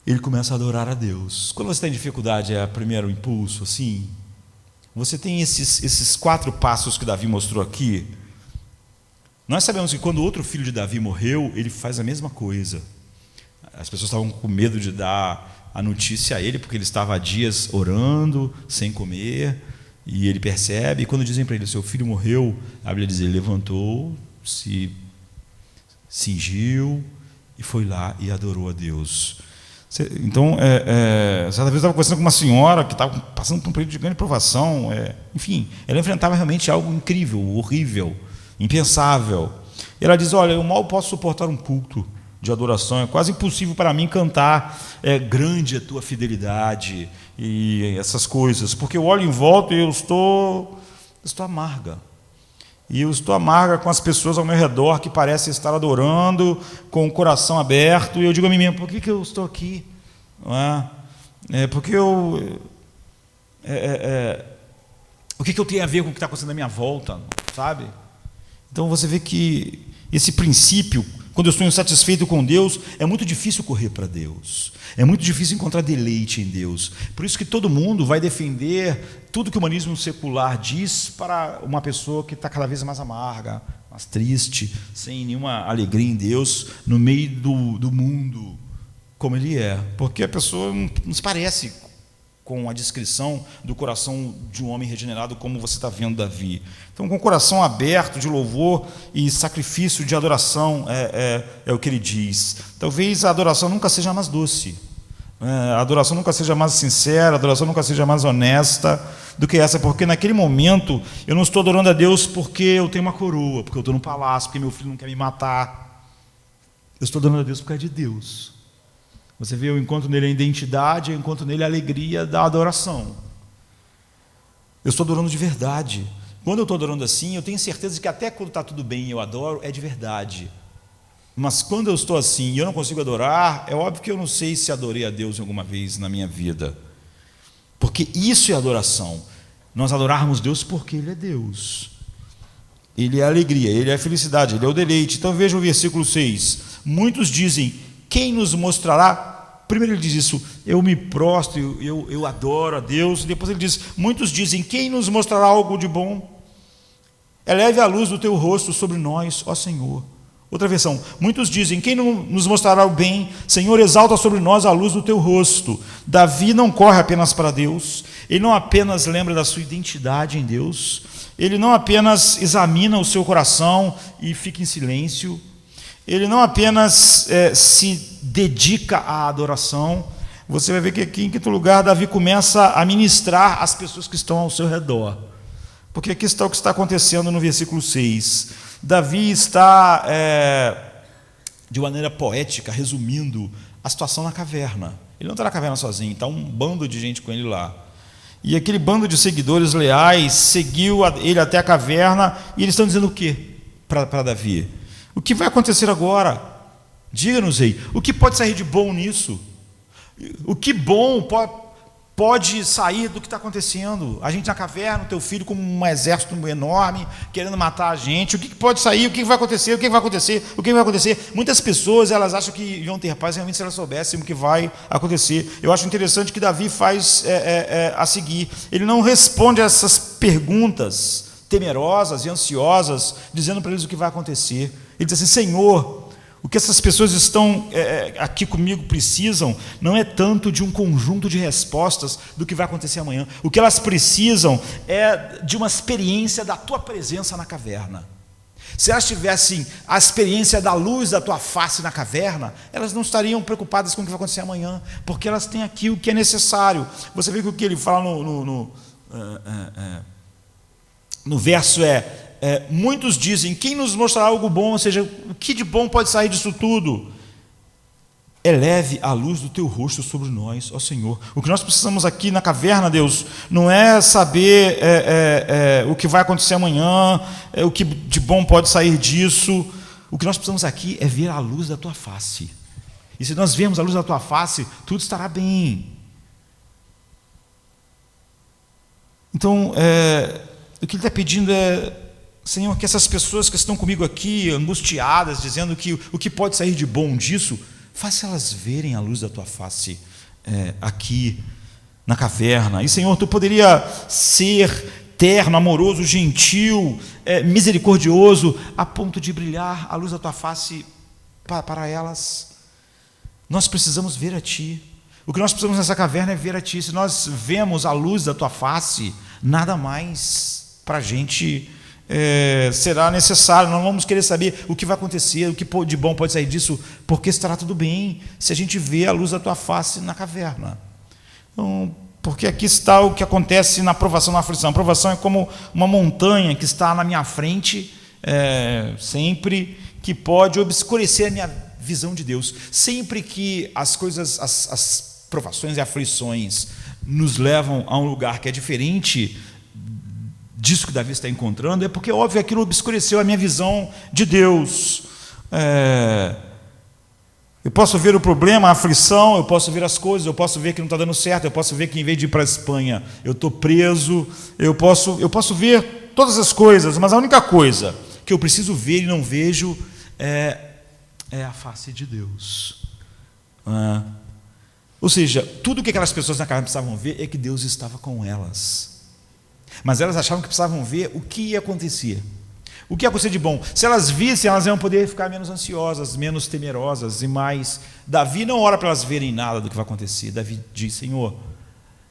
S1: ele começa a adorar a Deus. Quando você tem dificuldade, é o primeiro impulso, assim, você tem esses 4 passos que Davi mostrou aqui. Nós sabemos que quando outro filho de Davi morreu, ele faz a mesma coisa. As pessoas estavam com medo de dar a notícia a ele, porque ele estava há dias orando, sem comer, e ele percebe, e quando dizem para ele: seu filho morreu, a Bíblia diz: ele levantou, se cingiu e foi lá e adorou a Deus. Então, certa vez eu estava conversando com uma senhora que estava passando por um período de grande provação, enfim, ela enfrentava realmente algo incrível, horrível, impensável. E ela diz: olha, eu mal posso suportar um culto de adoração, é quase impossível para mim cantar grande a tua fidelidade e essas coisas, porque eu olho em volta e eu estou amarga. E eu estou amarga com as pessoas ao meu redor que parecem estar adorando, com o coração aberto, e eu digo a mim mesmo: por que eu estou aqui? Não é? Porque eu... o que eu tenho a ver com o que está acontecendo à minha volta, sabe? Então você vê que esse princípio, quando eu estou insatisfeito com Deus, é muito difícil correr para Deus, é muito difícil encontrar deleite em Deus. Por isso que todo mundo vai defender tudo que o humanismo secular diz para uma pessoa que está cada vez mais amarga, mais triste, sem nenhuma alegria em Deus, no meio do mundo como ele é, porque a pessoa não se parece com a descrição do coração de um homem regenerado, como você está vendo Davi. Então, com o coração aberto de louvor e sacrifício de adoração, é o que ele diz. Talvez a adoração nunca seja mais doce, a adoração nunca seja mais sincera, a adoração nunca seja mais honesta do que essa, porque naquele momento eu não estou adorando a Deus porque eu tenho uma coroa, porque eu estou no palácio, porque meu filho não quer me matar. Eu estou adorando a Deus por causa de Deus. Você vê, eu encontro nele a identidade, eu encontro nele a alegria da adoração. Eu estou adorando de verdade. Quando eu estou adorando assim, eu tenho certeza de que até quando está tudo bem e eu adoro, é de verdade. Mas quando eu estou assim e eu não consigo adorar, é óbvio que eu não sei se adorei a Deus alguma vez na minha vida. Porque isso é adoração. Nós adorarmos Deus porque Ele é Deus. Ele é a alegria, Ele é a felicidade, Ele é o deleite. Então veja o versículo 6. Muitos dizem: quem nos mostrará? Primeiro ele diz isso: eu me prostro, eu adoro a Deus. E depois ele diz: muitos dizem: quem nos mostrará algo de bom? Eleve a luz do teu rosto sobre nós, ó Senhor. Outra versão: muitos dizem: quem nos mostrará o bem? Senhor, exalta sobre nós a luz do teu rosto. Davi não corre apenas para Deus, ele não apenas lembra da sua identidade em Deus, ele não apenas examina o seu coração e fica em silêncio, ele não apenas se dedica à adoração. Você vai ver que aqui, em quinto lugar, Davi começa a ministrar às pessoas que estão ao seu redor. Porque aqui está o que está acontecendo no versículo 6. Davi está, de maneira poética, resumindo a situação na caverna. Ele não está na caverna sozinho, está um bando de gente com ele lá. E aquele bando de seguidores leais seguiu ele até a caverna, e eles estão dizendo o quê para Davi? O que vai acontecer agora? Diga-nos, rei, o que pode sair de bom nisso? O que bom pode sair do que está acontecendo? A gente na caverna, o teu filho com um exército enorme, querendo matar a gente. O que pode sair? O que vai acontecer? O que vai acontecer? O que vai acontecer? Muitas pessoas, elas acham que iam ter paz realmente se elas soubessem o que vai acontecer. Eu acho interessante que Davi faz a seguir. Ele não responde a essas perguntas temerosas e ansiosas, dizendo para eles o que vai acontecer. Ele diz assim: Senhor, o que essas pessoas estão aqui comigo precisam não é tanto de um conjunto de respostas do que vai acontecer amanhã. O que elas precisam é de uma experiência da tua presença na caverna. Se elas tivessem a experiência da luz da tua face na caverna, elas não estariam preocupadas com o que vai acontecer amanhã, porque elas têm aqui o que é necessário. Você vê que o que ele fala no verso muitos dizem: quem nos mostrará algo bom? Ou seja, o que de bom pode sair disso tudo? Eleve a luz do teu rosto sobre nós, ó Senhor. O que nós precisamos aqui na caverna, Deus, não é saber o que vai acontecer amanhã, o que de bom pode sair disso. O que nós precisamos aqui é ver a luz da tua face. E se nós vermos a luz da tua face, tudo estará bem. Então, o que ele está pedindo é: Senhor, que essas pessoas que estão comigo aqui, angustiadas, dizendo que o que pode sair de bom disso, faça elas verem a luz da tua face aqui na caverna. E, Senhor, tu poderia ser terno, amoroso, gentil, misericordioso, a ponto de brilhar a luz da tua face para elas. Nós precisamos ver a ti. O que nós precisamos nessa caverna é ver a ti. Se nós vemos a luz da tua face, nada mais para a gente será necessário, não vamos querer saber o que vai acontecer, o que de bom pode sair disso, porque estará tudo bem se a gente vê a luz da tua face na caverna. Então, porque aqui está o que acontece na provação, na aflição. A provação é como uma montanha que está na minha frente, sempre, que pode obscurecer a minha visão de Deus. Sempre que as coisas, as provações e aflições nos levam a um lugar que é diferente disso que Davi está encontrando, é porque, óbvio, aquilo obscureceu a minha visão de Deus. Eu posso ver o problema, a aflição, eu posso ver as coisas, eu posso ver que não está dando certo, eu posso ver que em vez de ir para a Espanha eu estou preso, eu posso ver todas as coisas, mas a única coisa que eu preciso ver e não vejo é a face de Deus. Ou seja, tudo que aquelas pessoas na casa precisavam ver é que Deus estava com elas. Mas elas achavam que precisavam ver o que ia acontecer. O que ia acontecer de bom? Se elas vissem, elas iam poder ficar menos ansiosas, menos temerosas e mais. Davi não ora para elas verem nada do que vai acontecer. Davi diz: Senhor,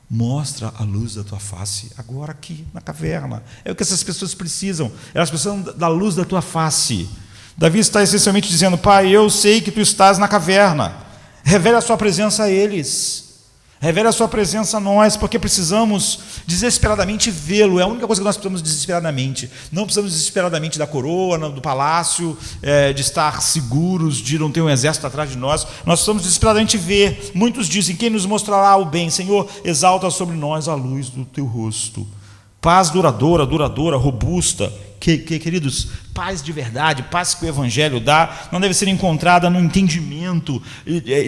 S1: mostra a luz da tua face agora aqui na caverna. É o que essas pessoas precisam. Elas precisam da luz da tua face. Davi está essencialmente dizendo: Pai, eu sei que tu estás na caverna. Revela a sua presença a eles. Revela a sua presença a nós, porque precisamos desesperadamente vê-lo. É a única coisa que nós precisamos desesperadamente. Não precisamos desesperadamente da coroa, do palácio, de estar seguros, de não ter um exército atrás de nós. Nós precisamos desesperadamente ver. Muitos dizem: quem nos mostrará o bem? Senhor, exalta sobre nós a luz do teu rosto. Paz duradoura, robusta. Queridos, paz de verdade, paz que o Evangelho dá, não deve ser encontrada no entendimento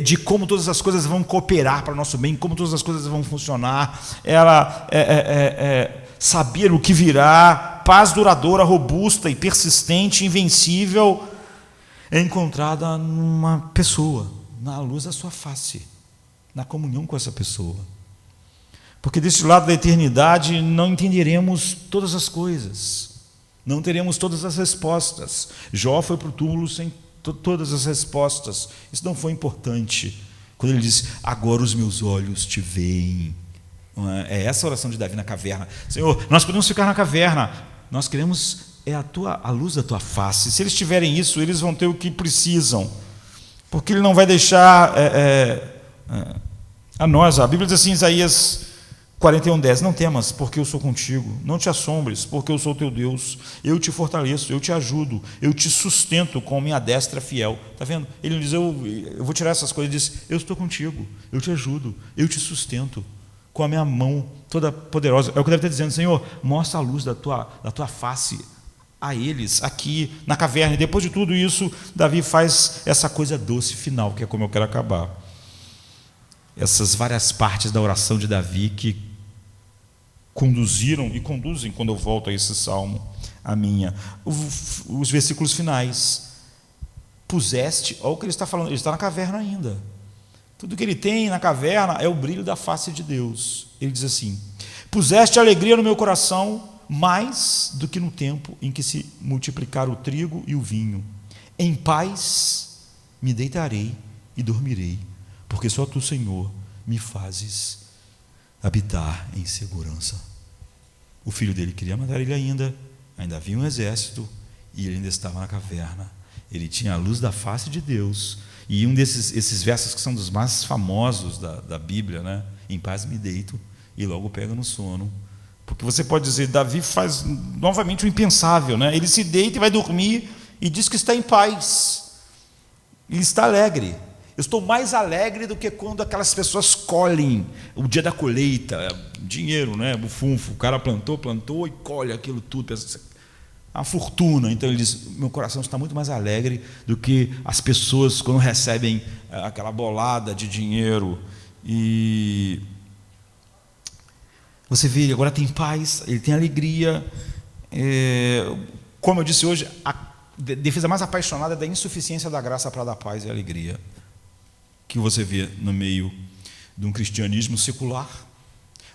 S1: de como todas as coisas vão cooperar para o nosso bem, como todas as coisas vão funcionar. Ela saber o que virá. Paz duradoura, robusta e persistente, invencível, é encontrada numa pessoa, na luz da sua face, na comunhão com essa pessoa. Porque deste lado da eternidade não entenderemos todas as coisas, não teremos todas as respostas. Jó foi para o túmulo sem todas as respostas. Isso não foi importante. Quando ele diz: agora os meus olhos te veem. É essa a oração de Davi na caverna. Senhor, nós podemos ficar na caverna, nós queremos a luz da tua face. Se eles tiverem isso, eles vão ter o que precisam, porque ele não vai deixar a nós. A Bíblia diz assim em Isaías 41:10: não temas, porque eu sou contigo, não te assombres, porque eu sou teu Deus, eu te fortaleço, eu te ajudo, eu te sustento com minha destra fiel. Está vendo? Ele não diz: eu vou tirar essas coisas. Ele diz: eu estou contigo, eu te ajudo, eu te sustento com a minha mão toda poderosa. É o que deve estar dizendo: Senhor, mostra a luz da tua face a eles aqui na caverna. E depois de tudo isso, Davi faz essa coisa doce final, que é como eu quero acabar. Essas várias partes da oração de Davi que conduziram e conduzem, quando eu volto a esse salmo, a minha. Os versículos finais. Puseste, olha o que ele está falando, ele está na caverna ainda. Tudo que ele tem na caverna é o brilho da face de Deus. Ele diz assim: puseste alegria no meu coração, mais do que no tempo em que se multiplicar o trigo e o vinho. Em paz me deitarei e dormirei, porque só tu, Senhor, me fazes habitar em segurança. O filho dele queria matar ele ainda havia um exército, e ele ainda estava na caverna. Ele tinha a luz da face de Deus. E esses versos que são dos mais famosos da Bíblia, né? Em paz me deito e logo pega no sono. Porque você pode dizer, Davi faz novamente o impensável, né? Ele se deita e vai dormir e diz que está em paz. Ele está alegre. Eu estou mais alegre do que quando aquelas pessoas colhem o dia da colheita, dinheiro, né? Bufunfo, o cara plantou e colhe aquilo tudo, a fortuna. Então ele diz: meu coração está muito mais alegre do que as pessoas quando recebem aquela bolada de dinheiro. E você vê, ele agora tem paz, ele tem alegria. Como eu disse hoje, a defesa mais apaixonada é da insuficiência da graça para dar paz e alegria, que você vê no meio de um cristianismo secular,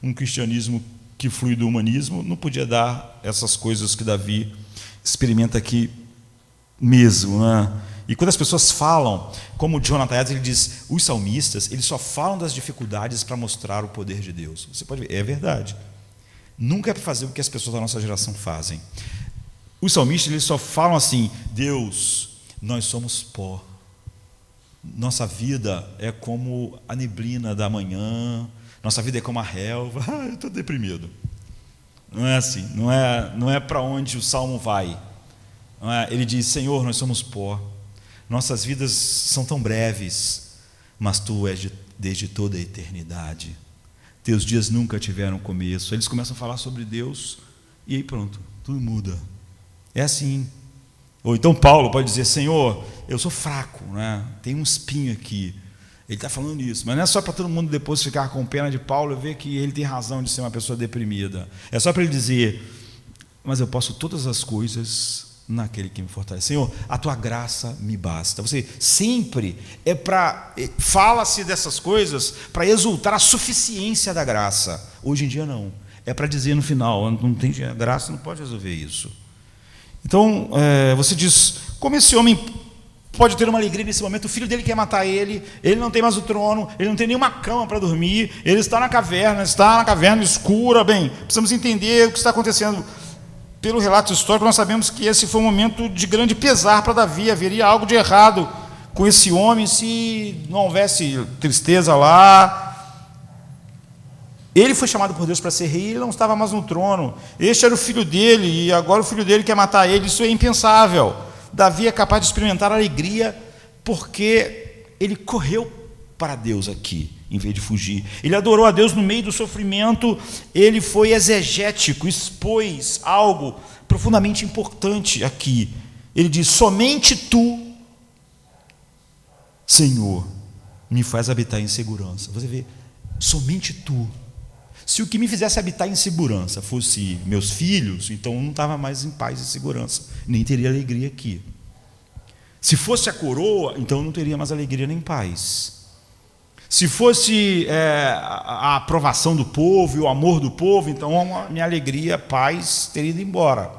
S1: um cristianismo que flui do humanismo. Não podia dar essas coisas que Davi experimenta aqui mesmo, né? E quando as pessoas falam, como Jonathan Edwards, ele diz, os salmistas, eles só falam das dificuldades para mostrar o poder de Deus. Você pode ver, é verdade. Nunca é para fazer o que as pessoas da nossa geração fazem. Os salmistas, eles só falam assim: Deus, nós somos pó. Nossa vida é como a neblina da manhã, nossa vida é como a relva. Eu estou deprimido. Não é assim, não é para onde o salmo vai. Não é? Ele diz: Senhor, nós somos pó, nossas vidas são tão breves, mas Tu és desde toda a eternidade. Teus dias nunca tiveram começo. Eles começam a falar sobre Deus e aí pronto, tudo muda. É assim. Ou então Paulo pode dizer: Senhor, eu sou fraco, né? Tem um espinho aqui. Ele está falando isso, mas não é só para todo mundo depois ficar com pena de Paulo e ver que ele tem razão de ser uma pessoa deprimida. É só para ele dizer: mas eu posso todas as coisas naquele que me fortalece. Senhor, a Tua graça me basta. Você sempre fala-se dessas coisas para exultar a suficiência da graça. Hoje em dia não. É para dizer no final: não tem graça, não pode resolver isso. Então, você diz: como esse homem pode ter uma alegria nesse momento? O filho dele quer matar ele não tem mais o trono, ele não tem nenhuma cama para dormir, ele está na caverna escura. Bem, precisamos entender o que está acontecendo. Pelo relato histórico, nós sabemos que esse foi um momento de grande pesar para Davi. Haveria algo de errado com esse homem se não houvesse tristeza lá. Ele foi chamado por Deus para ser rei, ele não estava mais no trono. Este era o filho dele, e agora o filho dele quer matar ele. Isso é impensável. Davi é capaz de experimentar alegria porque ele correu para Deus aqui, em vez de fugir. Ele adorou a Deus no meio do sofrimento, ele foi exegético, expôs algo profundamente importante aqui. Ele diz: somente Tu, Senhor, me faz habitar em segurança. Você vê, somente Tu. Se o que me fizesse habitar em segurança fosse meus filhos, então eu não estava mais em paz e segurança, nem teria alegria aqui. Se fosse a coroa, então eu não teria mais alegria nem paz. Se fosse a aprovação do povo e o amor do povo, então a minha alegria, a paz, teria ido embora.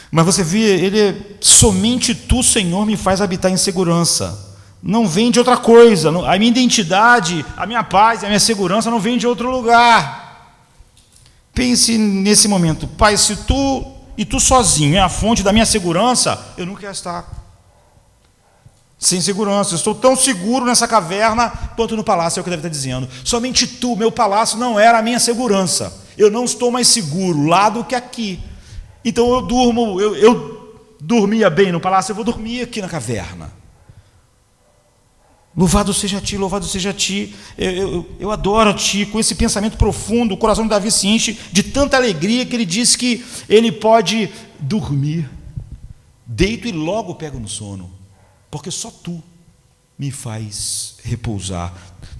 S1: Mas você vê, somente Tu, Senhor, me faz habitar em segurança. Não vem de outra coisa. A minha identidade, a minha paz, a minha segurança não vem de outro lugar. Pense nesse momento: Pai, se Tu sozinho é a fonte da minha segurança, eu não quero estar sem segurança. Eu estou tão seguro nessa caverna quanto no palácio. É o que deve estar dizendo. Somente Tu, meu palácio, não era a minha segurança. Eu não estou mais seguro lá do que aqui. Então eu dormia bem no palácio, eu vou dormir aqui na caverna. Louvado seja Ti, louvado seja Ti. Eu adoro a Ti. Com esse pensamento profundo, o coração de Davi se enche de tanta alegria que ele diz que ele pode dormir. Deito e logo pego no sono, porque só Tu me faz repousar.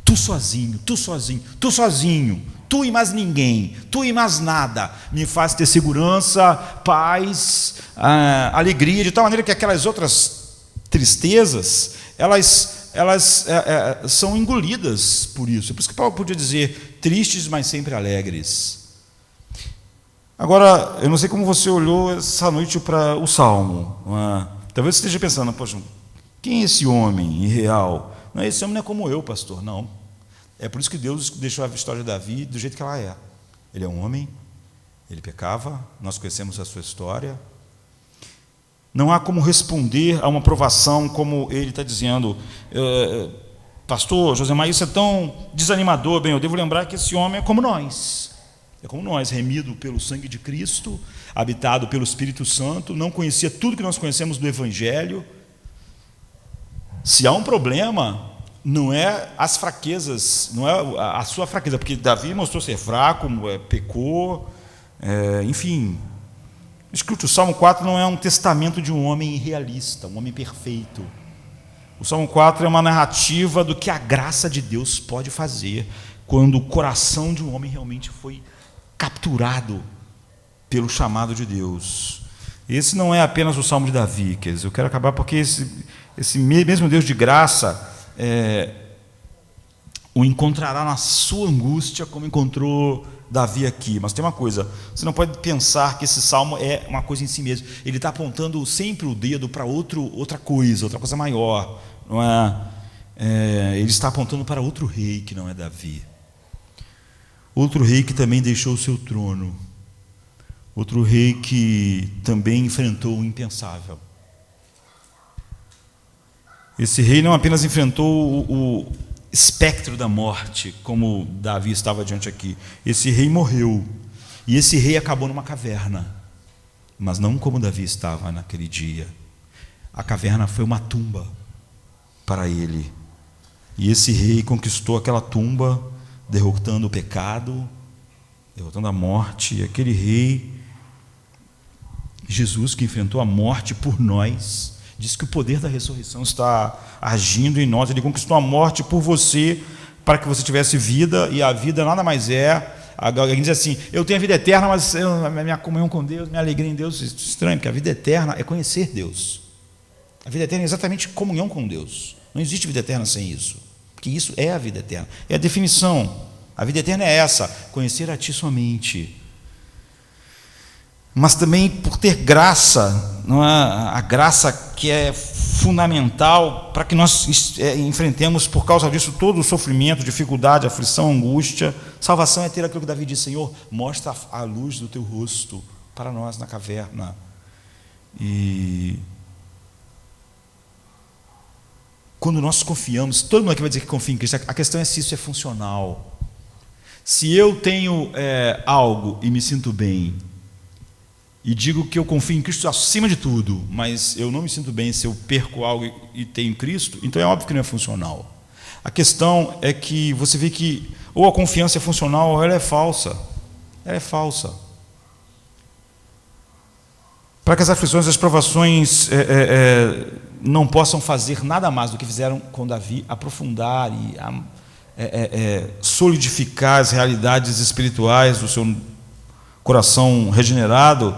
S1: Tu sozinho, Tu sozinho, Tu sozinho, Tu e mais ninguém, Tu e mais nada, me faz ter segurança, paz, alegria, de tal maneira que aquelas outras tristezas, elas são engolidas por isso. É por isso que Paulo podia dizer: tristes, mas sempre alegres. Agora, eu não sei como você olhou essa noite para o Salmo. Talvez você esteja pensando: poxa, quem é esse homem irreal? Não, esse homem não é como eu, pastor. Não. É por isso que Deus deixou a história de Davi do jeito que ela é. Ele é um homem, ele pecava, nós conhecemos a sua história. Não há como responder a uma provação como ele está dizendo. Pastor Josemar, isso é tão desanimador. Bem, eu devo lembrar que esse homem é como nós, remido pelo sangue de Cristo, habitado pelo Espírito Santo, não conhecia tudo que nós conhecemos do Evangelho. Se há um problema, não é as fraquezas, não é a sua fraqueza, porque Davi mostrou ser fraco, pecou, enfim. Escute, o Salmo 4 não é um testamento de um homem irrealista, um homem perfeito. O Salmo 4 é uma narrativa do que a graça de Deus pode fazer quando o coração de um homem realmente foi capturado pelo chamado de Deus. Esse não é apenas o Salmo de Davi, quer dizer, eu quero acabar porque esse mesmo Deus de graça o encontrará na sua angústia como encontrou Davi aqui. Mas tem uma coisa: você não pode pensar que esse salmo é uma coisa em si mesmo. Ele está apontando sempre o dedo para outra coisa maior, não é? Ele está apontando para outro rei que não é Davi, outro rei que também deixou o seu trono, Outro rei que também enfrentou o impensável. Esse rei não apenas enfrentou o espectro da morte, como Davi estava diante aqui. Esse rei morreu. E esse rei acabou numa caverna. Mas não como Davi estava naquele dia. A caverna foi uma tumba para ele. E esse rei conquistou aquela tumba, derrotando o pecado, derrotando a morte. E aquele rei, Jesus, que enfrentou a morte por nós, diz que o poder da ressurreição está agindo em nós. Ele conquistou a morte por você, para que você tivesse vida, e a vida nada mais é. Alguém diz assim: eu tenho a vida eterna, mas a minha comunhão com Deus, minha alegria em Deus, isso é estranho, porque a vida eterna é conhecer Deus. A vida eterna é exatamente comunhão com Deus. Não existe vida eterna sem isso, porque isso é a vida eterna, é a definição. A vida eterna é essa: conhecer a Ti somente. Mas também por ter graça, não é? A graça que é fundamental para que nós enfrentemos, por causa disso, todo o sofrimento, dificuldade, aflição, angústia. Salvação é ter aquilo que Davi disse: Senhor, mostra a luz do Teu rosto para nós na caverna. E quando nós confiamos, todo mundo aqui vai dizer que confia em Cristo, a questão é se isso é funcional. Se eu tenho algo e me sinto bem, e digo que eu confio em Cristo acima de tudo, mas eu não me sinto bem se eu perco algo e tenho Cristo, então é óbvio que não é funcional. A questão é que você vê que ou a confiança é funcional ou ela é falsa. Ela é falsa. Para que as aflições e as provações não possam fazer nada mais do que fizeram com Davi, aprofundar e solidificar as realidades espirituais do seu coração regenerado,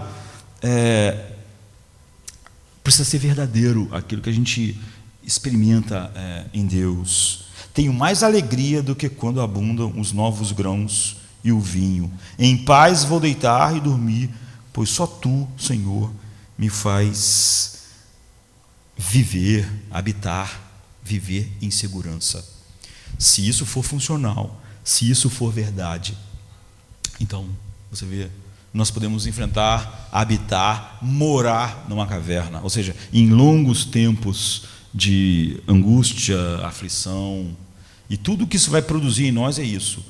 S1: precisa ser verdadeiro aquilo que a gente experimenta em Deus. Tenho mais alegria do que quando abundam os novos grãos e o vinho. Em paz vou deitar e dormir, pois só Tu, Senhor, me faz viver, habitar, viver em segurança. Se isso for funcional, se isso for verdade, então, você vê, nós podemos enfrentar, habitar, morar numa caverna, ou seja, em longos tempos de angústia, aflição, e tudo que isso vai produzir em nós é isso: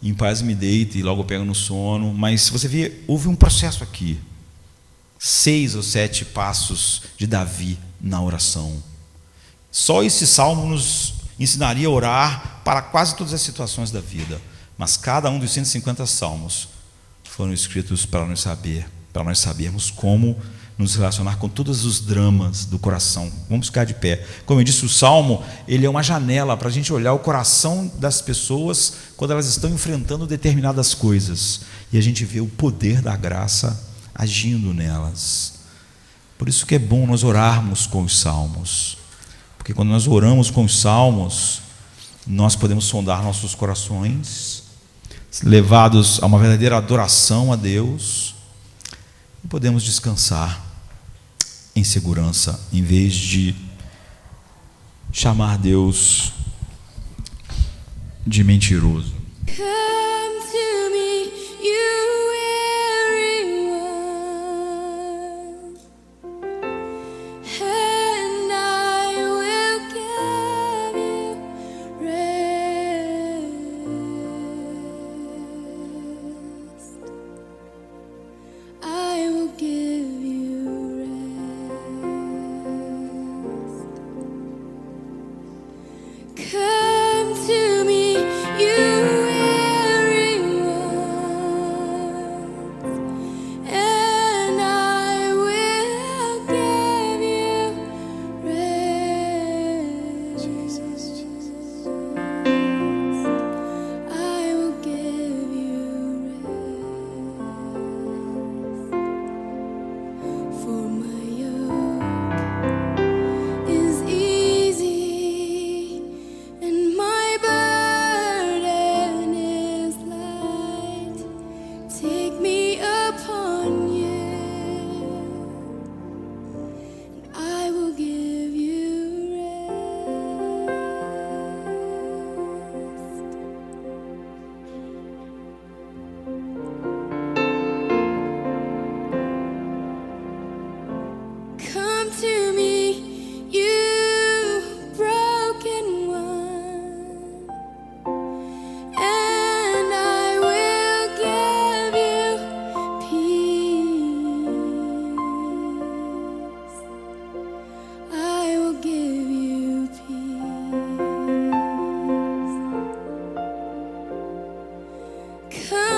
S1: em paz me deito e logo pego no sono. Mas você vê, houve um processo aqui, 6 ou 7 passos de Davi na oração. Só esse salmo nos ensinaria a orar para quase todas as situações da vida, mas cada um dos 150 salmos foram escritos para nós sabermos como nos relacionar com todos os dramas do coração. Vamos ficar de pé. Como eu disse, o Salmo, ele é uma janela para a gente olhar o coração das pessoas quando elas estão enfrentando determinadas coisas, e a gente vê o poder da graça agindo nelas. Por isso que é bom nós orarmos com os salmos, porque quando nós oramos com os salmos, nós podemos sondar nossos corações, levados a uma verdadeira adoração a Deus, e podemos descansar em segurança, em vez de chamar Deus de mentiroso.
S2: Come to me, you weary one, and I will give you rest. I will give you rest. Come to me, you Come